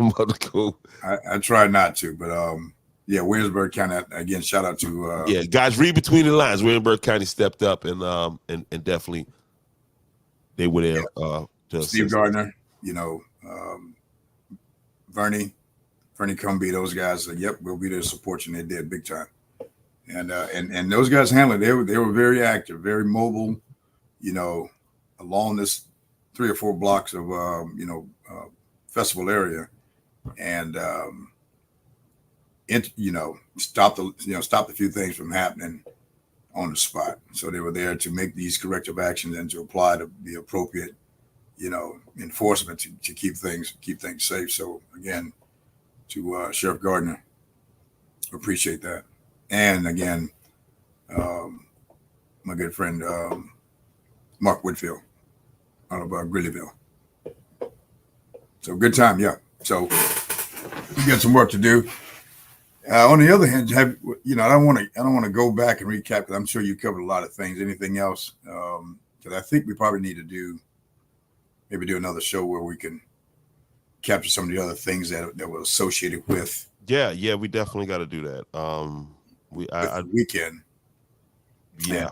about to go. I try not to, but Williamsburg County, again, shout out to guys, read between the lines. Williamsburg County stepped up and definitely they were there. Steve Gardner, Vernie Cumbie, those guys said, "Yep, we'll be there to support you," and they did big time. And those guys handled it. They were very active, very mobile, along this 3 or 4 blocks of festival area, and stopped a few things from happening on the spot. So they were there to make these corrective actions and to apply the appropriate enforcement to keep things safe. So again, to Sheriff Gardner, appreciate that. And again, my good friend Mark Whitfield out of Greeleyville. So good time, yeah. So you got some work to do. On the other hand, I don't want to go back and recap because I'm sure you covered a lot of things. Anything else? Because I think we probably need to maybe do another show where we can capture some of the other things that were associated with. Yeah, we definitely got to do that. The weekend. Yeah,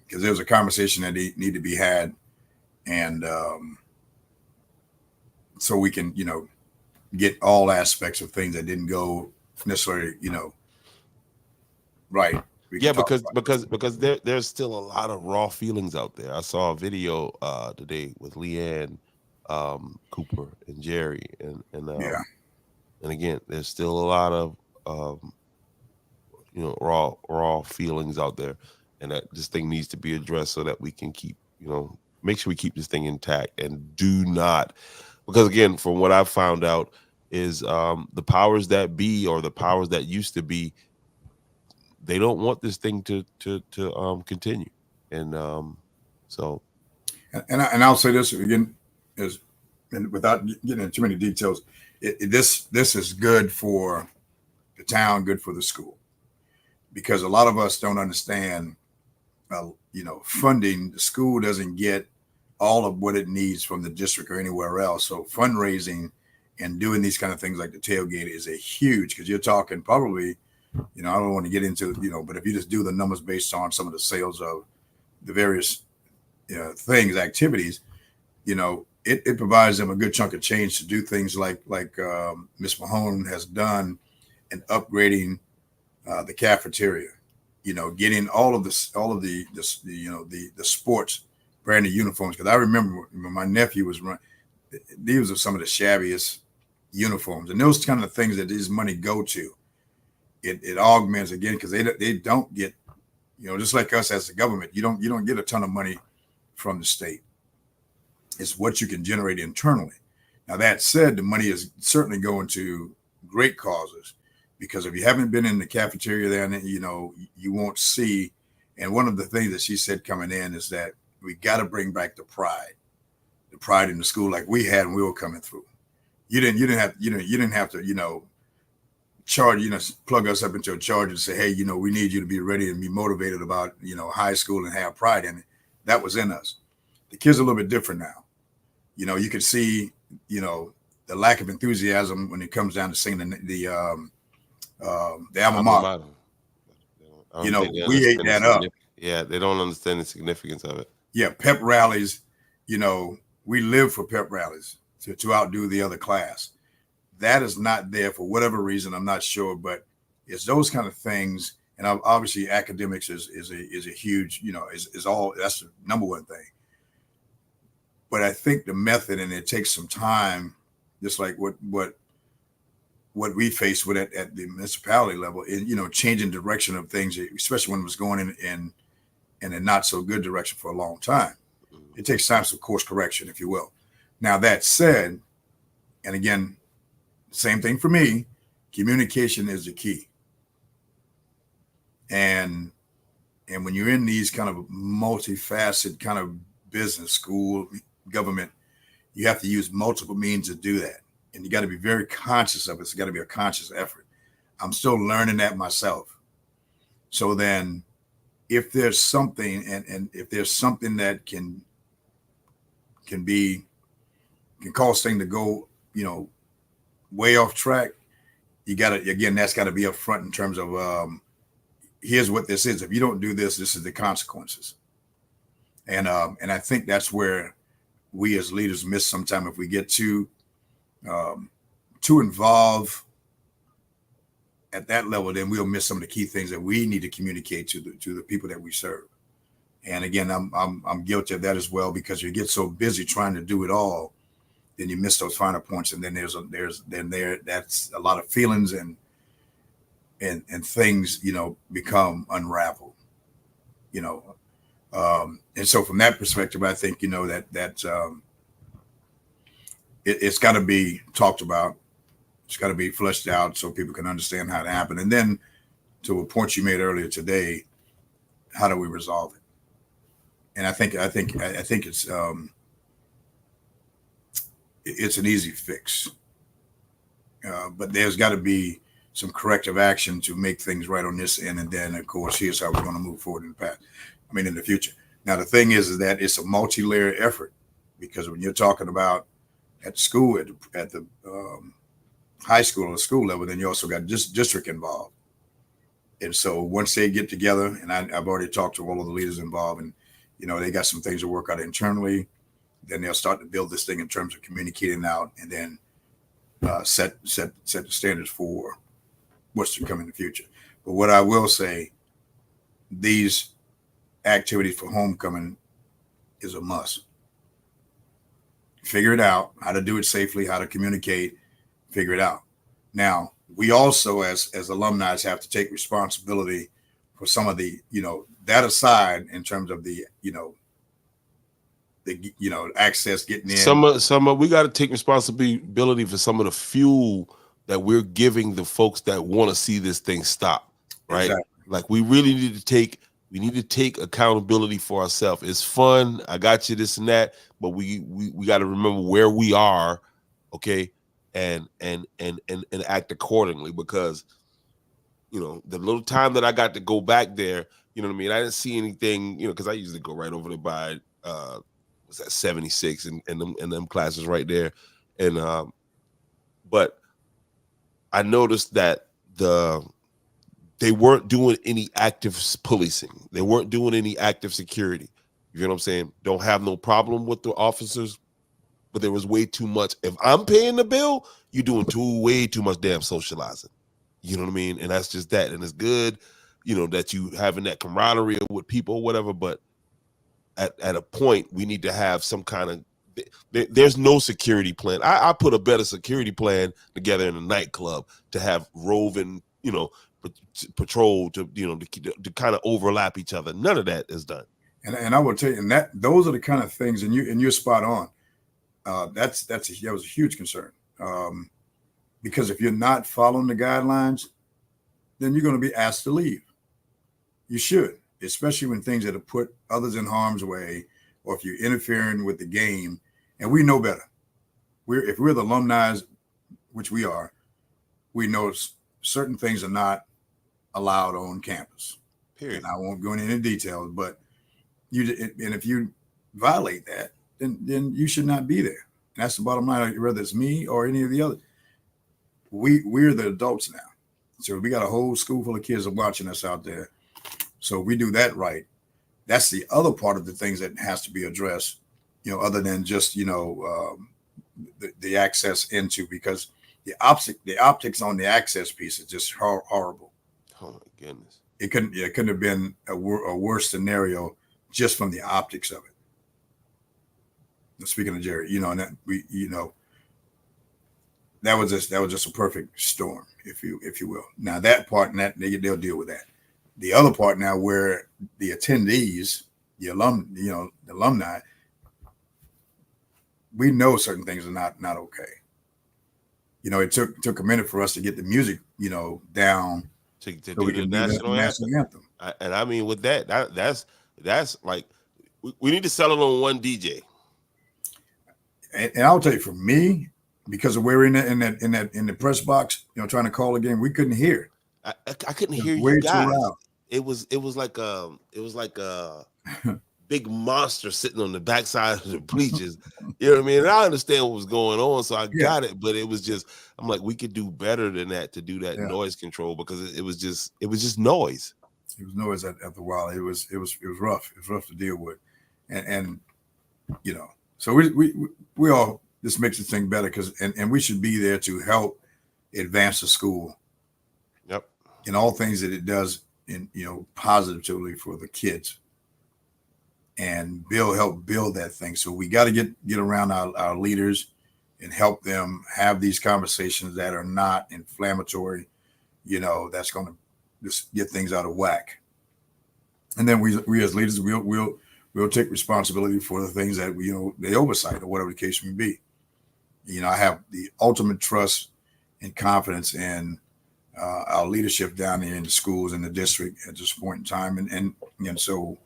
because there was a conversation that need to be had, and so we can get all aspects of things that didn't go necessarily right. Yeah, because there's still a lot of raw feelings out there. I saw a video today with Leanne Cooper and Jerry, and again, there's still a lot of raw feelings out there, and that this thing needs to be addressed so that we can keep make sure we keep this thing intact and do not, because again, from what I've found out is the powers that be, or the powers that used to be, they don't want this thing to continue, and I'll say this again, and without getting into too many details, this is good for the town, good for the school, because a lot of us don't understand. Funding, the school doesn't get all of what it needs from the district or anywhere else. So fundraising and doing these kind of things like the tailgate is a huge, because you're talking probably. I don't want to get into, but if you just do the numbers based on some of the sales of the various things, activities, it provides them a good chunk of change to do things like Miss Mahone has done in upgrading the cafeteria, getting all of the sports brand new uniforms. Because I remember when my nephew was running, these are some of the shabbiest uniforms, and those kind of things that this money go to. It augments again, because they don't get, just like us as the government, you don't get a ton of money from the state. It's what you can generate internally. Now that said, the money is certainly going to great causes, because if you haven't been in the cafeteria there, you won't see. And one of the things that she said coming in is that we got to bring back the pride in the school like we had when we were coming through. You didn't have to charge, plug us up into a charge and say, hey, we need you to be ready and be motivated about, high school and have pride in it. That was in us. The kids are a little bit different now. You can see, the lack of enthusiasm when it comes down to singing the alma mater. We ate that up. Yeah, they don't understand the significance of it. Yeah, pep rallies, we live for pep rallies to outdo the other class. That is not there for whatever reason. I'm not sure, but it's those kind of things. And obviously academics is a huge, is all, that's the number one thing. But I think the method, and it takes some time, just like what we faced with at the municipality level, in, changing direction of things, especially when it was going in a not so good direction for a long time. It takes time for course correction, if you will. Now that said, and again, same thing for me, communication is the key. And when you're in these kind of multifaceted kind of business, school, government, you have to use multiple means to do that. And you got to be very conscious of it. It's got to be a conscious effort. I'm still learning that myself. So then if there's something, and if there's something that can cause things to go, way off track, you got to, again, that's got to be up front in terms of, here's what this is. If you don't do this, this is the consequences. And I think that's where we as leaders miss sometime. If we get too involved at that level, then we'll miss some of the key things that we need to communicate to the people that we serve. And again, I'm guilty of that as well, because you get so busy trying to do it all, then you miss those finer points, and then that's a lot of feelings and things, become unraveled, and so from that perspective, I think, that it's got to be talked about. It's got to be fleshed out so people can understand how it happened. And then, to a point you made earlier today, how do we resolve it? And I think it's an easy fix, but there's got to be some corrective action to make things right on this end. And then, of course, here's how we're going to move forward in the future. Now, the thing is that it's a multi-layer effort, because when you're talking about at school, at the high school or school level, then you also got district involved. And so once they get together, and I've already talked to all of the leaders involved, and they got some things to work out internally, then they'll start to build this thing in terms of communicating out, and then set the standards for what's to come in the future. But what I will say, these activities for homecoming is a must. Figure it out, how to do it safely, how to communicate, figure it out. Now, we also, as alumni, have to take responsibility for some of the, that aside, in terms of the, access getting in. Some we got to take responsibility for some of the fuel that we're giving the folks that want to see this thing stop, right? Exactly. Like, we really need to take accountability for ourselves. It's fun, I got you, this and that, but we got to remember where we are, okay, and act accordingly, because the little time that I got to go back there, I didn't see anything, because I usually go right over there by was that 76 and them classes right there, and but I noticed that they weren't doing any active policing. They weren't doing any active security. You know what I'm saying? Don't have no problem with the officers, but there was way too much. If I'm paying the bill, you're doing way too much damn socializing. You know what I mean? And that's just that. And it's good, that you having that camaraderie with people or whatever, but at a point, we need to have some kind of, there's no security plan. I put a better security plan together in a nightclub to have roving, patrol to kind of overlap each other. None of that is done. And I will tell you, and those are the kind of things, and you're spot on. That was a huge concern, because if you're not following the guidelines, then you're going to be asked to leave. You should, especially when things that have put others in harm's way, or if you're interfering with the game. And we know better. If we're the alumni, which we are, we know certain things are not allowed on campus. Period. And I won't go into any details, but if you violate that, then you should not be there. And that's the bottom line, whether it's me or any of the other. We're the adults now. So we got a whole school full of kids watching us out there. So we do that right. That's the other part of the things that has to be addressed, other than just, the access into, because the optics on the access piece is just horrible. Oh my goodness. It couldn't have been a worse scenario just from the optics of it. Speaking of Jerry, and that that was just a perfect storm, if you will. Now that part, and that they'll deal with that. The other part now, where the attendees, the alumni, we know certain things are not okay. It took a minute for us to get the music, down to so do the national anthem. And I mean, with that's like, we need to settle on one DJ. And I'll tell you, for me, because of where we're in the press box, trying to call a game, we couldn't hear. I couldn't hear you guys. Too loud. It was like a big monster sitting on the backside of the bleachers. You know what I mean? And I understand what was going on, so I got it. But it was just, I'm like, we could do better than that to do that noise control, because it was just noise. It was noise after a while. It was rough. It was rough to deal with, and so we all, this makes the thing better, because and we should be there to help advance the school. Yep. In all things that it does, positively for the kids, and help build that thing. So we got to get around our leaders and help them have these conversations that are not inflammatory, that's going to just get things out of whack. And then we as leaders, we'll take responsibility for the things that the oversight, or whatever the case may be. I have the ultimate trust and confidence in our leadership down there in the schools in the district at this point in time. And so,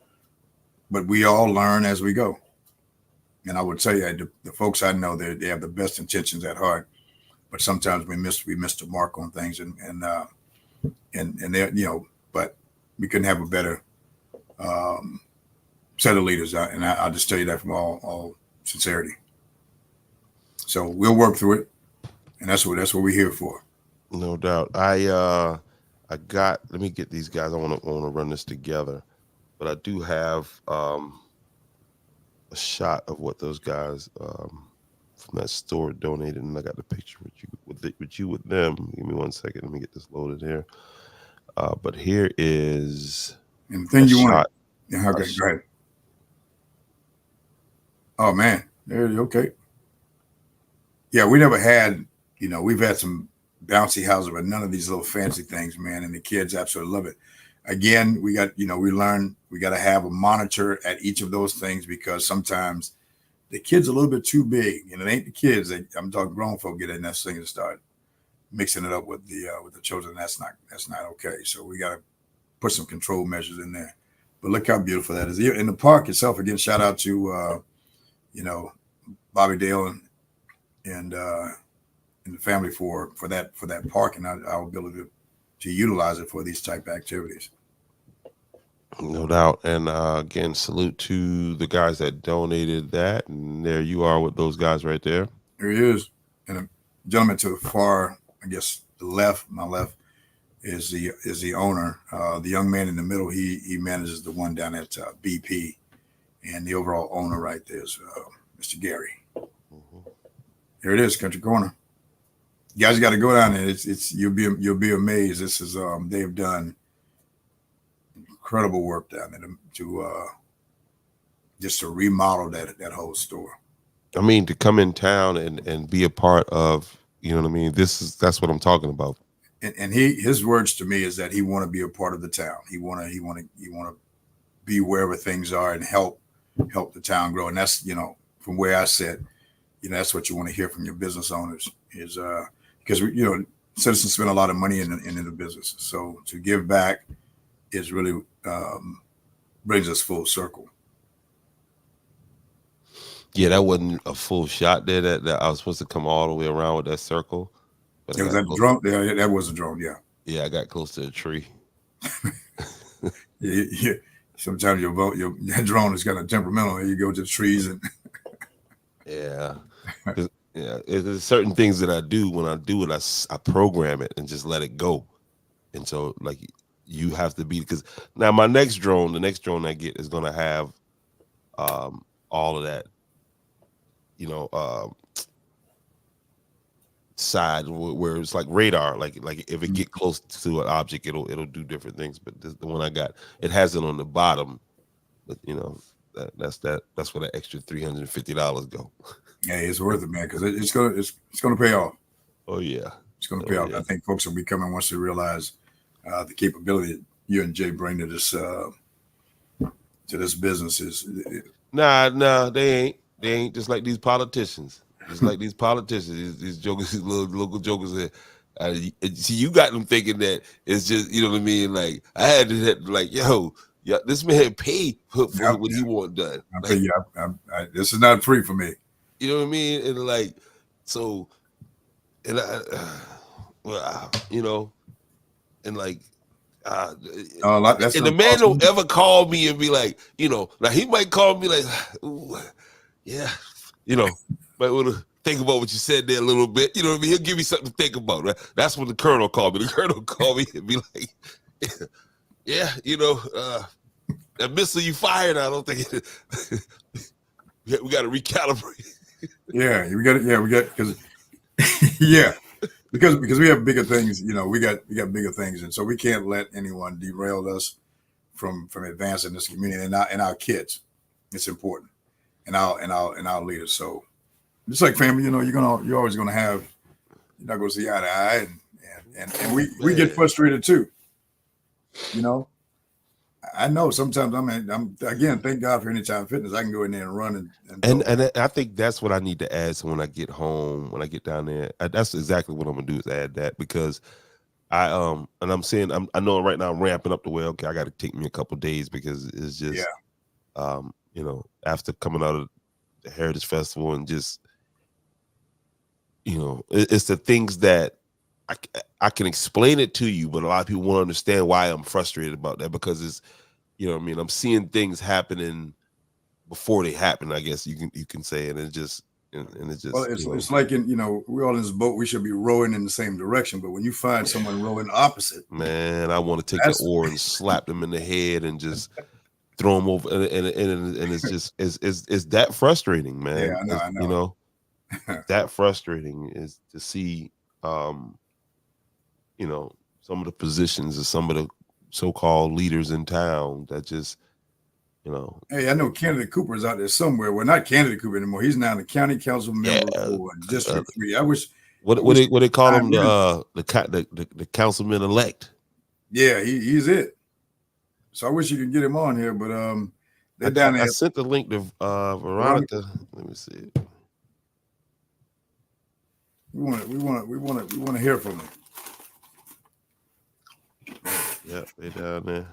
but we all learn as we go. And I would tell you, the folks I know, they have the best intentions at heart, but sometimes we miss the mark on things, and they, but we couldn't have a better set of leaders, and I'll just tell you that from all sincerity. So we'll work through it, and that's what we're here for. No doubt. Let me get these guys. I want to run this together, but I do have a shot of what those guys from that store donated, and I got the picture with them. Give me 1 second. Let me get this loaded here. But here is and the thing you want. Yeah, okay, go ahead. Oh man, there you okay. Yeah, we never had. We've had some bouncy houses, but none of these little fancy things, man. And the kids absolutely love it. Again, we got, we learn we got to have a monitor at each of those things, because sometimes the kids are a little bit too big, and it ain't the kids. I'm talking grown folk get in that thing and start mixing it up with the children. That's not okay. So we got to put some control measures in there. But look how beautiful that is. In the park itself, again, shout out to Bobby Dale and the family for that park and our ability to utilize it for these type of activities. No doubt. And again, salute to the guys that donated that. And there you are with those guys right there. There he is. And a gentleman to the far, I guess my left is the owner. The young man in the middle, he manages the one down at BP, and the overall owner right there is Mr. Gary. Mm-hmm. There it is, Country Corner. You guys got to go down there. It's you'll be amazed. This is they have done incredible work down there to just to remodel that whole store. I mean, to come in town and be a part of, what I mean? That's what I'm talking about. And his words to me is that he want to be a part of the town. He want to be wherever things are and help the town grow. And that's, from where I sit, that's what you want to hear from your business owners is because citizens spend a lot of money in the business. So to give back is really brings us full circle. Yeah, that wasn't a full shot there. That I was supposed to come all the way around with that circle. But was that drone? Yeah, that was a drone. Yeah. Yeah, I got close to a tree. yeah. Sometimes your drone is kind of temperamental. You go to the trees and. Yeah. Yeah, there's certain things that I do. When I do it, I program it and just let it go. And so, like, you have to be, because now the next drone I get is going to have all of that, side where it's like radar, like if it get close to an object, it'll do different things. But the one I got, it has it on the bottom, but that's where that extra $350 go. Yeah, it's worth it, man, because it's gonna pay off. Oh yeah, it's gonna pay off. Yeah. I think folks will be coming once they realize the capability that you and Jay bring to this business is. Nah, they ain't just like these politicians. Just like these politicians, these jokers, these little local jokers. See, you got them thinking that it's just, you know what I mean? Like, I had to, like, this man paid for what he want done. I tell you, this is not free for me. You know what I mean? And like, so, and I, and like, and the man don't ever call me and be like, now he might call me like, ooh, yeah, might want to think about what you said there a little bit. You know what I mean? He'll give me something to think about. Right? That's when the colonel called me. The colonel called me and be like, yeah, that missile you fired, I don't think we got to recalibrate. Because we have bigger things, we got bigger things, and so we can't let anyone derail us from advancing this community and our kids. It's important, and our leaders. So just like family, you're always gonna have, you're not gonna see eye to eye, and we get frustrated too. I know sometimes I'm again, thank God for Anytime Fitness. I can go in there and run and And I think that's what I need to add. So when I get home, when I get down there, that's exactly what I'm gonna do is add that, because and I'm saying I know right now I'm ramping up the way, okay, I got to take me a couple days, because it's just after coming out of the Heritage Festival and just it's the things that I can explain it to you, but a lot of people won't understand why I'm frustrated about that, because it's what I mean, I'm seeing things happening before they happen, I guess you can say, and it's just well, it's like we're all in this boat. We should be rowing in the same direction, but when you find someone rowing opposite, man, I want to take the oar and slap them in the head and just throw them over, and it's just it's that frustrating, man. Yeah, I know. That frustrating is to see, some of the positions of some of the so-called leaders in town that just, Hey, I know Kennedy Cooper is out there somewhere. Well, not Kennedy Cooper anymore. He's now the county council member for District 3. I wish. What they call him, the councilman elect. Yeah, he's it. So I wish you could get him on here, but they're down there. I sent the link to Veronica. Let me see. We want to hear from him. Yep, they down there.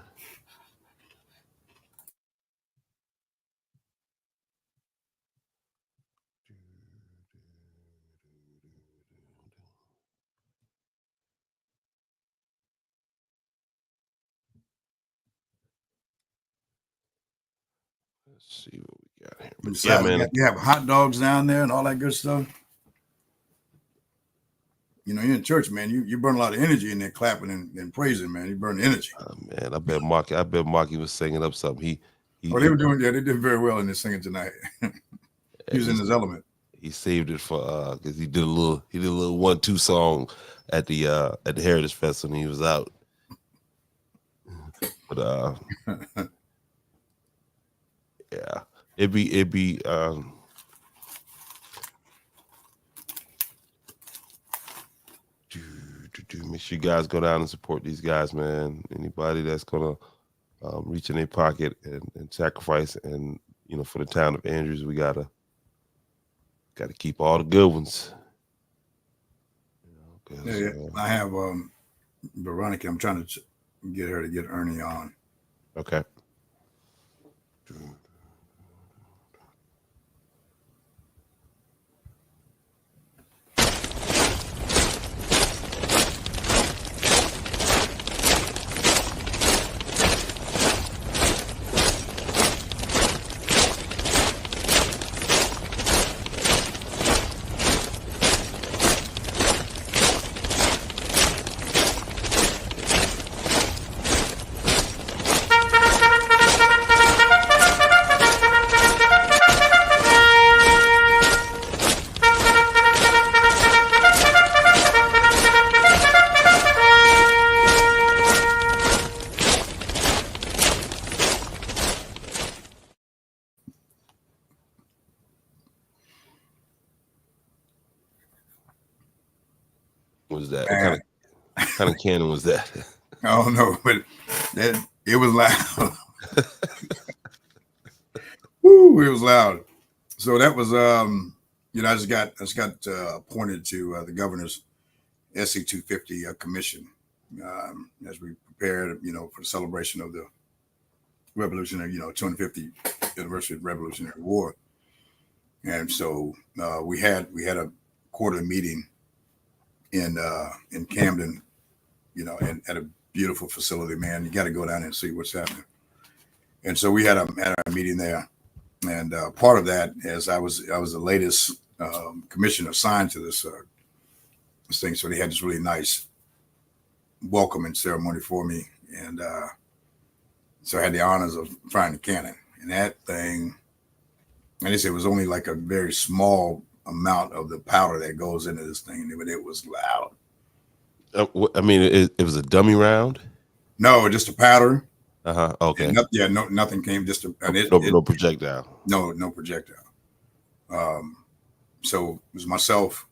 Let's see what we got here. But yeah, man, you have hot dogs down there and all that good stuff. You're in church, man. You burn a lot of energy in there, clapping and praising, man. You burn energy. Oh, man, I bet Marky was singing up something. They were doing. Yeah, they did very well in this singing tonight. He was in his element. He saved it for because he did a little 1-2 song at the Heritage Festival, and he was out. But yeah, it'd be make sure you guys go down and support these guys, man. Anybody that's gonna reach in their pocket and sacrifice, and for the town of Andrews, we gotta keep all the good ones. Yeah. I have Veronica. I'm trying to get her to get Ernie on. Okay. Was that? What kind of cannon was that? I don't know, but it was loud. Woo, it was loud. So that was I just got appointed to the governor's SC 250 commission as we prepared, for the celebration of the Revolutionary, 250th anniversary of the Revolutionary War. And so we had a quarterly meeting in Camden, and at a beautiful facility, man. You got to go down and see what's happening. And so we had a meeting there, and part of that is I was the latest commissioner assigned to this thing. So they had this really nice welcoming ceremony for me, and so I had the honors of firing the cannon. And that thing, and they said it was only like a very small amount of the powder that goes into this thing, but it was loud. I mean, it was a dummy round. No, just a powder. Okay. Nothing came. Just no projectile. No projectile. So it was myself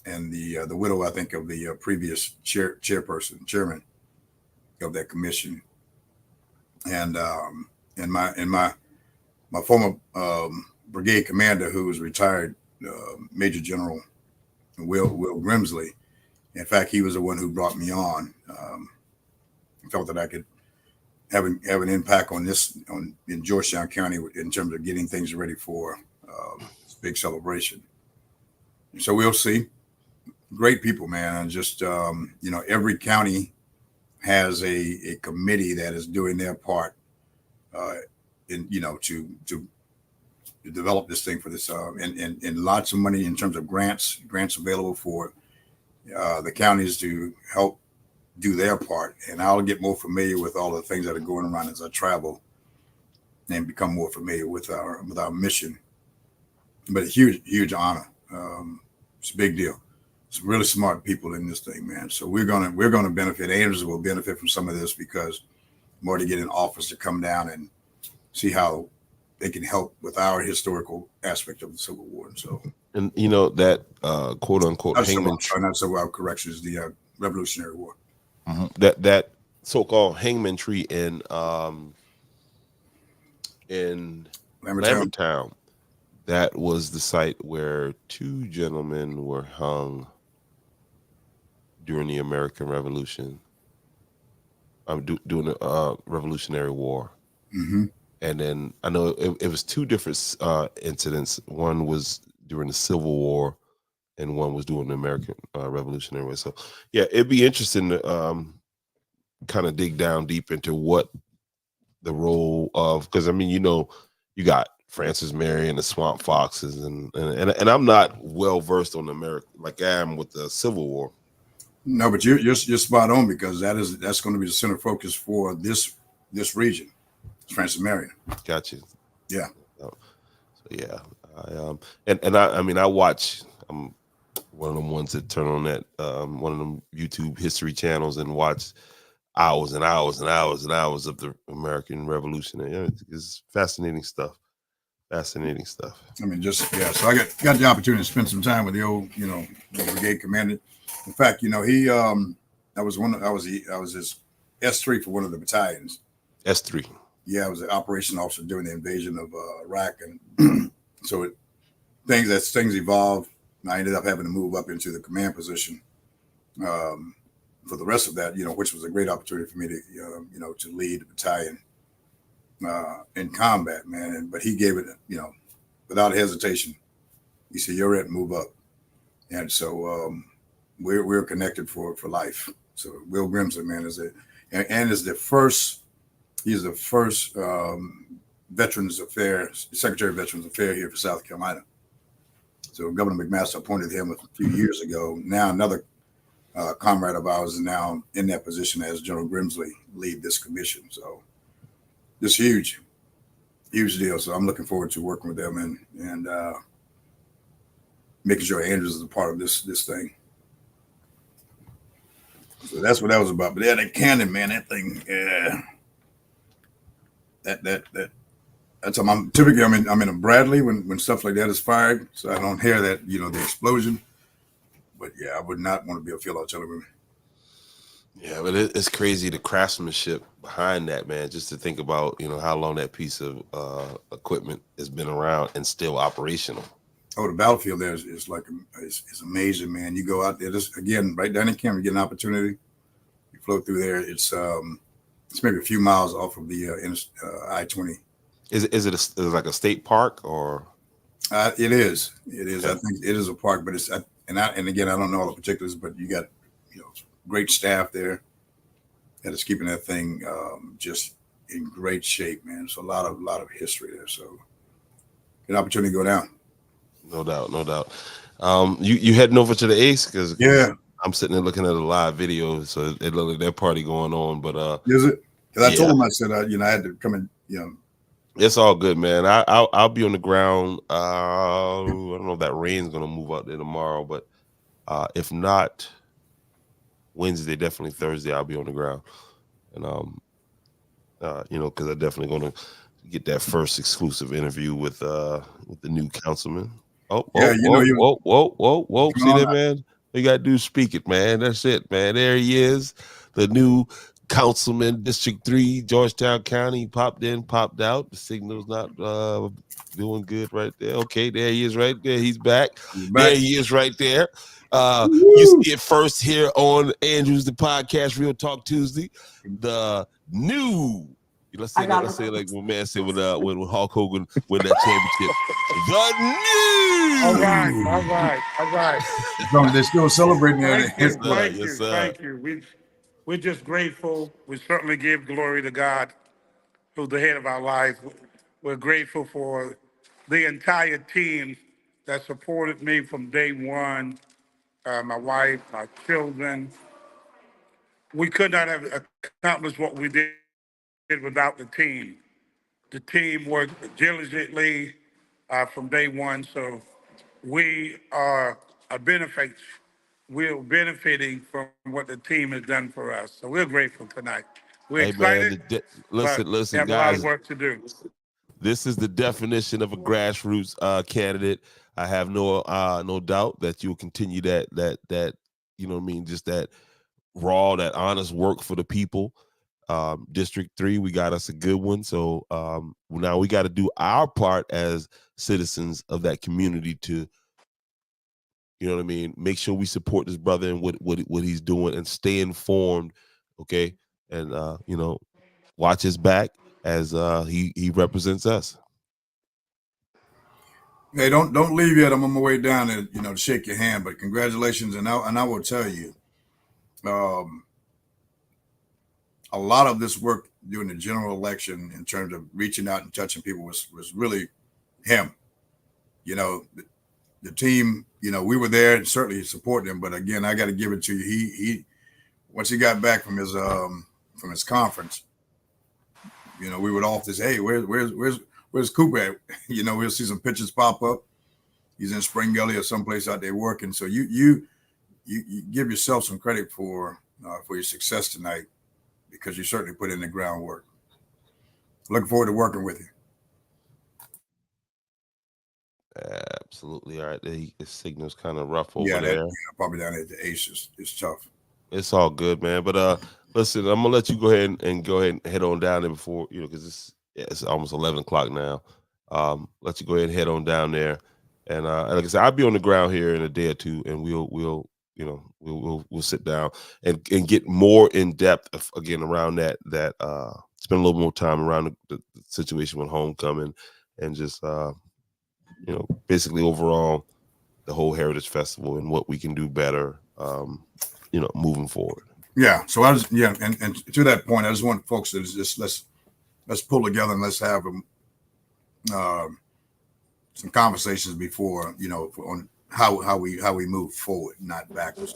and the widow, I think, of the previous chairman of that commission, and my former brigade commander, who was retired, Major General Will Grimsley. In fact, he was the one who brought me on. Felt that I could have an impact on this in Georgetown County in terms of getting things ready for this big celebration. So we'll see. Great people, man. And just every county has a committee that is doing their part in to develop this thing for this and lots of money in terms of grants available for the counties to help do their part. And I'll get more familiar with all the things that are going around as I travel and become more familiar with our mission. But a huge honor. It's a big deal. Some really smart people in this thing, man. So we're gonna benefit. Andrews will benefit from some of this because more to get an office to come down and see how they can help with our historical aspect of the Civil War. And so, and that quote unquote hangman not Civil War, corrections, the Revolutionary War. Mm-hmm. That so-called hangman tree in Lambertown, that was the site where 2 gentlemen were hung during the American Revolution. Doing the Revolutionary War. Mm-hmm. And then I know it was 2 different incidents. One was during the Civil War, and one was during the American Revolutionary War. So, yeah, it'd be interesting to kind of dig down deep into what the role of, because I mean, you got Francis Marion and the Swamp Foxes, and I'm not well versed on America like I am with the Civil War. No, but you're spot on, because that's going to be the center focus for this region. It's Francis Marion. Gotcha. Yeah. So yeah, I mean I watch. I'm one of them ones that turn on that one of them YouTube history channels and watch hours and hours and hours and hours of the American Revolution. It's fascinating stuff. Fascinating stuff. I mean, So I got the opportunity to spend some time with the old, the brigade commander. In fact, he, I was his S3 for one of the battalions. S3. Yeah, I was an operation officer during the invasion of Iraq, and so things evolved. And I ended up having to move up into the command position for the rest of that, which was a great opportunity for me to, to lead the battalion in combat, man. But he gave it, without hesitation. He said, "You're it, move up." And so we're connected for life. So Will Grimsley, man, is the first. He's the first Veterans Affairs, Secretary of Veterans Affairs here for South Carolina. So Governor McMaster appointed him a few years ago. Now another comrade of ours is now in that position as General Grimsley lead this commission. So this huge deal. So I'm looking forward to working with them and making sure Andrews is a part of this thing. So that's what that was about. But yeah, that cannon, man, that thing, yeah. That's I'm typically I'm in a Bradley when stuff like that is fired, so I don't hear that the explosion. But yeah, I would not want to be a field artillery. Yeah, but it's crazy the craftsmanship behind that, man. Just to think about how long that piece of equipment has been around and still operational. Oh, the battlefield there is like it's amazing, man. You go out there, just again right down in camp, you get an opportunity. You flow through there. It's maybe a few miles off of the I-20. Is it like a state park or? It is. Okay. Okay. I think it is a park, but and again, I don't know all the particulars, but you got great staff there that is keeping that thing just in great shape, man. So a lot of history there. So good opportunity to go down. No doubt. You heading over to the Ace? Because yeah. I'm sitting there looking at a live video, so it looked like that party going on. But is it? Because I told him, I said, I had to come in. It's all good, man. I'll be on the ground. I don't know if that rain's gonna move out there tomorrow, but if not, Wednesday, definitely Thursday, I'll be on the ground, and because I'm definitely gonna get that first exclusive interview with the new councilman. Whoa! See that, man? All you gotta do is speak it, man. That's it, man. There he is, the new Councilman, District 3, Georgetown County, popped in, popped out. The signal's not doing good right there. Okay, there he is right there. He's back. There he is right there. You see it first here on Andrews, the podcast, Real Talk Tuesday. The new, let's say like my man said when Hulk Hogan win that championship. The new. All right. They're still celebrating that. Thank you. We're just grateful. We certainly give glory to God, who's the head of our lives. We're grateful for the entire team that supported me from day one, my wife, my children. We could not have accomplished what we did without the team. The team worked diligently from day one, so we are we're benefiting from what the team has done for us. So we're grateful tonight. We're excited. Man, listen, we have guys. a lot of work to do. This is the definition of a grassroots candidate. I have no doubt that you'll continue that you know what I mean, just that raw, that honest work for the people. District 3, we got us a good one. So now we got to do our part as citizens of that community to, you know what I mean, make sure we support this brother and what he's doing and stay informed, okay? And you know, watch his back as he represents us. Hey, don't leave yet. I'm on my way down there, to shake your hand. But congratulations, and I will tell you, a lot of this work during the general election in terms of reaching out and touching people was really him. The team, we were there and certainly supporting him. But again, I got to give it to you. He once he got back from his conference, we would often say, hey, where's Cooper at? We'll see some pictures pop up. He's in Spring Gully or someplace out there working. So you give yourself some credit for your success tonight, because you certainly put in the groundwork. Looking forward to working with you. Absolutely. All right. The signal's kind of rough over there. Probably down at the Ace is tough. It's all good, man. But listen, I'm gonna let you go ahead and head on down there before, because it's almost 11 o'clock now. Let you go ahead and head on down there. And like I said, I'll be on the ground here in a day or two, and we'll sit down and get more in depth again around that spend a little more time around the situation with homecoming and just basically overall the whole Heritage Festival and what we can do better moving forward. Yeah. So and to that point, I just want folks to just let's pull together and let's have some conversations before on how we move forward, not backwards.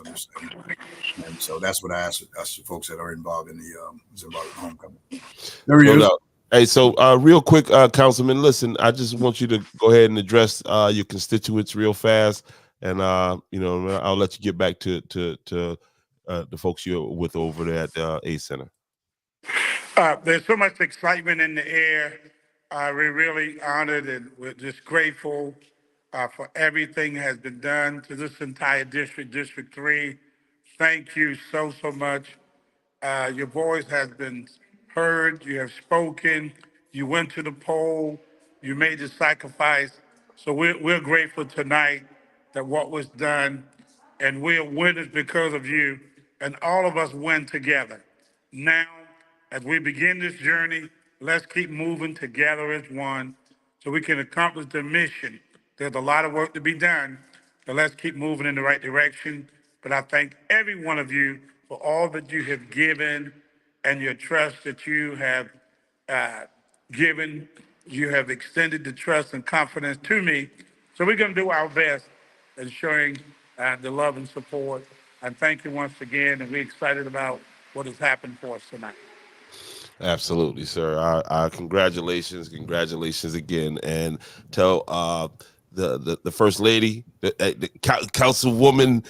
And so that's what I asked the folks that are involved in the homecoming. There he is. Hey, so real quick, Councilman, listen, I just want you to go ahead and address your constituents real fast, and I'll let you get back to the folks you're with over there at the A Center. There's so much excitement in the air. We're really honored and we're just grateful for everything that has been done to this entire district, District 3. Thank you so much. Your voice has been heard. You have spoken. You went to the poll. You made the sacrifice. So we're grateful tonight that what was done, and we're winners because of you, and all of us win together. Now, as we begin this journey, let's keep moving together as one so we can accomplish the mission. There's a lot of work to be done, but let's keep moving in the right direction. But I thank every one of you for all that you have given and your trust that you have given. You have extended the trust and confidence to me. So we're going to do our best in showing the love and support. And thank you once again. And we're excited about what has happened for us tonight. Absolutely, sir. Our congratulations again, and tell the first lady, the councilwoman.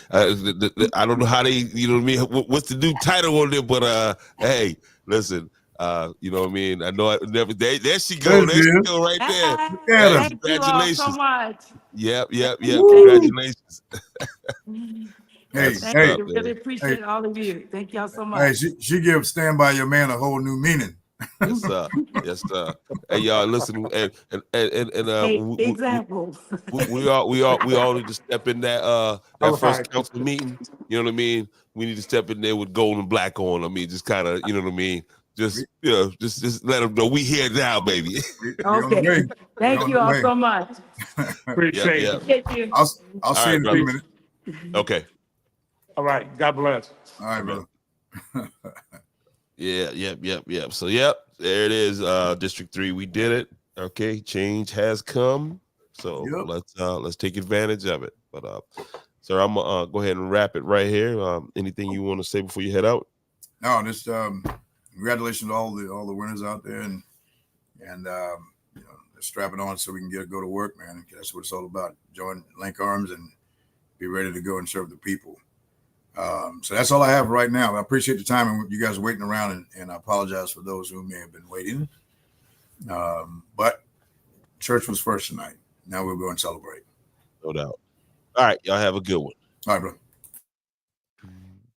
I don't know how they, what's the new title on there, but hey, listen, you know what I mean. I know I never. There she go. There she go right there. Thank you all so much. Yep. Congratulations. Hey, That's Thank hey, up, you. man. Really appreciate all of you. Thank y'all so hey, much. she gives Stand By Your Man a whole new meaning. Yes, sir. Yes, sir. Hey, y'all, listen, and Hey, example. we all need to step in that All that first right. council meeting. You know what I mean? We need to step in there with gold and black on. I mean, just kind of, you know what I mean? Just just let them know we here now, baby. We on the Okay. way. We Thank on you the all way. so much. Yep, Appreciate yep. it. Thank you. I'll All see you right, in a few brother. minutes. Okay. All right. God bless. All right, Amen. brother. Yeah, yep. So there it is. District 3, we did it. Okay, change has come. So Yep. let's take advantage of it. But sir, I'm gonna go ahead and wrap it right here. Anything you want to say before you head out? No, just congratulations to all the winners out there, and let's strap it on so we can go to work, man. That's what it's all about. Join, link arms, and be ready to go and serve the people. So that's all I have right now. I appreciate the time and you guys waiting around, and I apologize for those who may have been waiting. But church was first tonight. Now we'll go and celebrate. No doubt. All right, y'all have a good one. All right, bro.